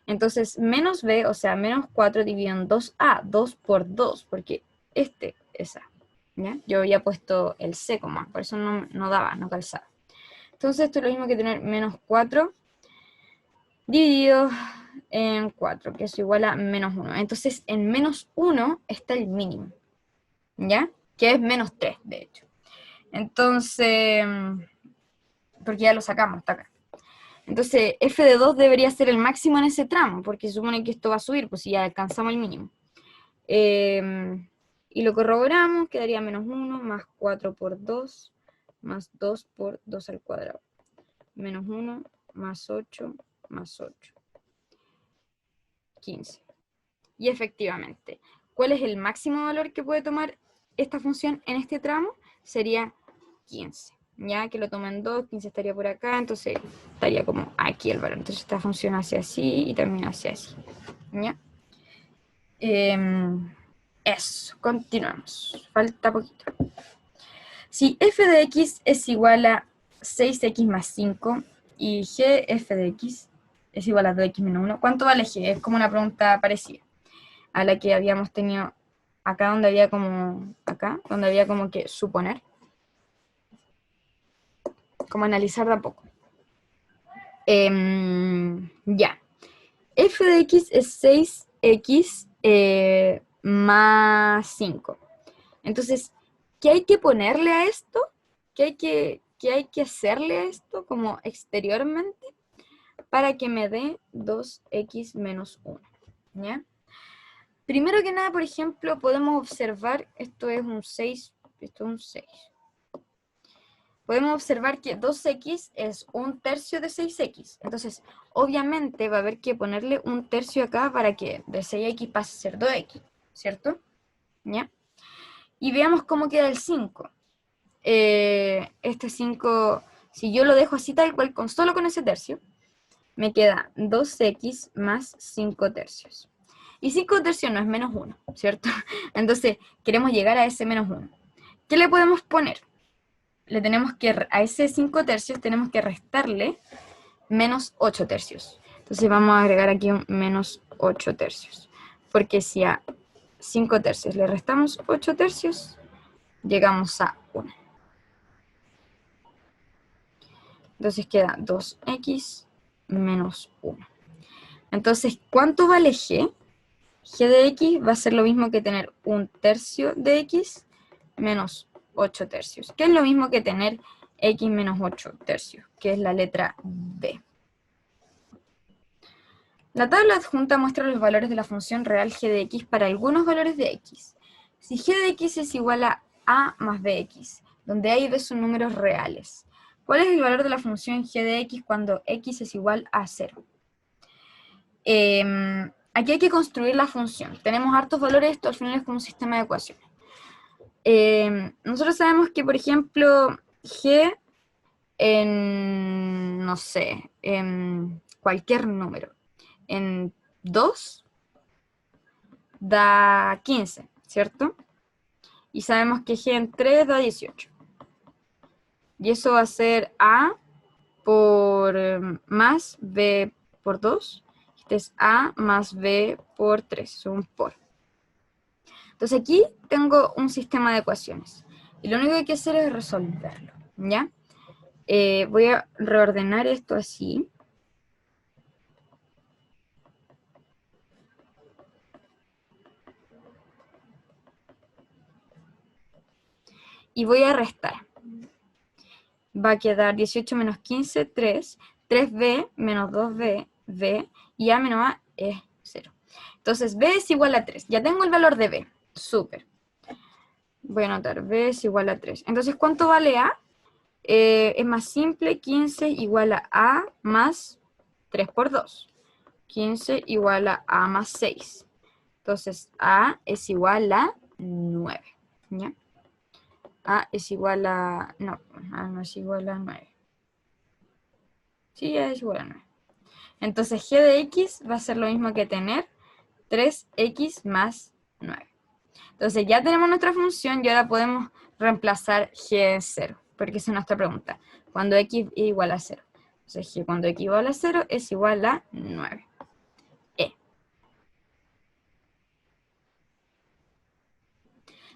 Entonces, menos b, o sea, menos 4 dividido en 2a, 2 por 2, porque este es a, ¿ya? Yo había puesto el c como a, por eso no daba, no calzaba. Entonces, esto es lo mismo que tener menos 4 dividido en 4, que es igual a menos 1. Entonces, en menos 1 está el mínimo, ¿ya? Que es menos 3, de hecho. Entonces, porque ya lo sacamos, está acá. Entonces, f de 2 debería ser el máximo en ese tramo, porque se supone que esto va a subir, pues si ya alcanzamos el mínimo. Y lo corroboramos, quedaría menos 1 más 4 por 2, más 2 por 2 al cuadrado. Menos 1 más 8 más 8. 15. Y efectivamente, ¿cuál es el máximo valor que puede tomar esta función en este tramo? Sería 15. Ya que lo toma en 2, 15 estaría por acá, entonces estaría como aquí el valor. Entonces esta función hace así y también hace así. ¿Ya? Eso, continuamos. Falta poquito. Si f de x es igual a 6x más 5 y g f de x es igual a 2x menos 1, ¿cuánto vale g? Es como una pregunta parecida a la que habíamos tenido acá, donde había como acá, donde había como que suponer, como analizar de a poco. Ya. F de x es 6x más 5. Entonces, ¿qué hay que ponerle a esto? ¿Qué hay que hacerle a esto como exteriormente para que me dé 2x menos 1? ¿Ya? Primero que nada, por ejemplo, podemos observar, esto es un 6, esto es un 6. Podemos observar que 2x es un tercio de 6x. Entonces, obviamente va a haber que ponerle un tercio acá para que de 6x pase a ser 2x, ¿cierto? ¿Ya? Y veamos cómo queda el 5. Este 5, si yo lo dejo así tal cual, solo con ese tercio, me queda 2x más 5 tercios. Y 5 tercios no es menos 1, ¿cierto? Entonces, queremos llegar a ese menos 1. ¿Qué le podemos poner? Le tenemos que, a ese 5 tercios tenemos que restarle menos 8 tercios. Entonces vamos a agregar aquí un menos 8 tercios. Porque si a 5 tercios le restamos 8 tercios, llegamos a 1. Entonces queda 2x menos 1. Entonces, ¿cuánto vale g? G de x va a ser lo mismo que tener un tercio de x menos 8 tercios, que es lo mismo que tener x menos 8 tercios, que es la letra B. La tabla adjunta muestra los valores de la función real g de x para algunos valores de x. Si g de x es igual a más bx, donde a y b son números reales, ¿cuál es el valor de la función g de x cuando x es igual a 0? Aquí hay que construir la función. Tenemos hartos valores, esto al final es como un sistema de ecuaciones. Nosotros sabemos que, por ejemplo, g en, no sé, en cualquier número, en 2 da 15, ¿cierto? Y sabemos que g en 3 da 18. Y eso va a ser a por más b por 2. Este es a más b por 3, es un por. Entonces aquí tengo un sistema de ecuaciones. Y lo único que hay que hacer es resolverlo, ¿ya? Voy a reordenar esto así. Y voy a restar. Va a quedar 18 menos 15, 3. 3b menos 2b, b. Y a menos a es 0. Entonces b es igual a 3. Ya tengo el valor de b. Súper. Voy a anotar b es igual a 3. Entonces, ¿cuánto vale a? Es más simple, 15 igual a más 3 por 2. 15 igual a más 6. Entonces, a es igual a 9. ¿Ya? A es igual a... No, a no es igual a 9. Sí, a es igual a 9. Entonces, g de x va a ser lo mismo que tener 3x más 9. Entonces ya tenemos nuestra función y ahora podemos reemplazar g en 0, porque esa es nuestra pregunta. Cuando x es igual a 0. Entonces g cuando x igual a 0 es igual a 9.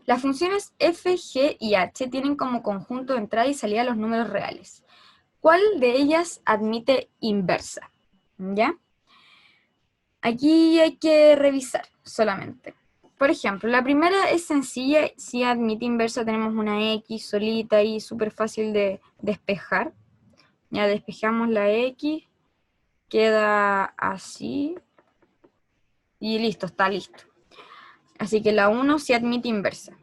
Las funciones f, g y h tienen como conjunto de entrada y salida los números reales. ¿Cuál de ellas admite inversa? ¿Ya? Aquí hay que revisar solamente. Por ejemplo, la primera es sencilla, si admite inversa tenemos una x solita y súper fácil de despejar. Ya despejamos la x, queda así y listo, está listo. Así que la 1 sí admite inversa.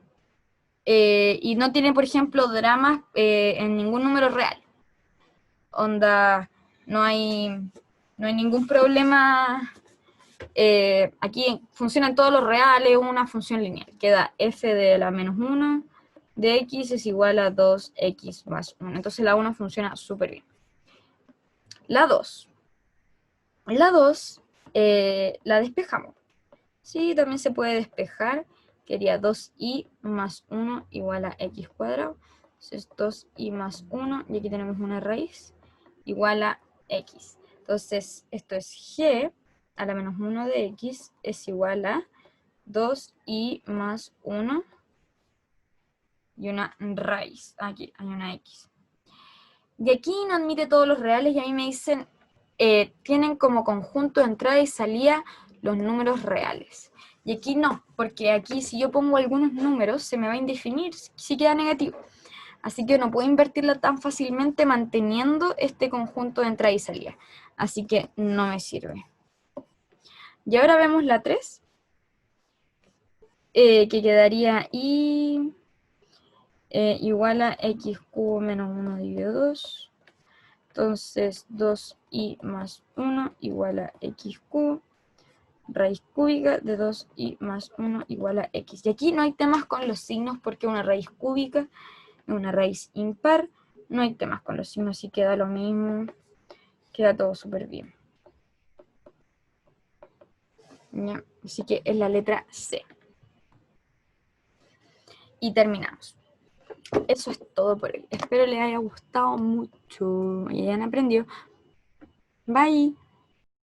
Y no tiene, por ejemplo, dramas en ningún número real. Onda, no hay ningún problema. Aquí funcionan todos los reales, una función lineal. Queda f de la menos 1 de x es igual a 2x más 1. Entonces la 1 funciona súper bien. La 2. La 2 la despejamos. Sí, también se puede despejar. Quería 2i más 1 igual a x cuadrado. Entonces 2i más 1, y aquí tenemos una raíz, igual a x. Entonces esto es g a la menos 1 de x es igual a 2i más 1 y una raíz. Aquí hay una x. Y aquí no admite todos los reales y a mí me dicen, tienen como conjunto de entrada y salida los números reales. Y aquí no, porque aquí si yo pongo algunos números se me va a indefinir si queda negativo. Así que no puedo invertirla tan fácilmente manteniendo este conjunto de entrada y salida. Así que no me sirve. Y ahora vemos la 3, que quedaría y igual a x cubo menos 1 dividido 2. Entonces 2i más 1 igual a x cubo, raíz cúbica de 2i más 1 igual a x. Y aquí no hay temas con los signos porque una raíz cúbica es una raíz impar. No hay temas con los signos, así queda lo mismo. Queda todo súper bien. ¿Ya? Así que es la letra C. Y terminamos. Eso es todo por hoy. Espero les haya gustado mucho y hayan aprendido. Bye.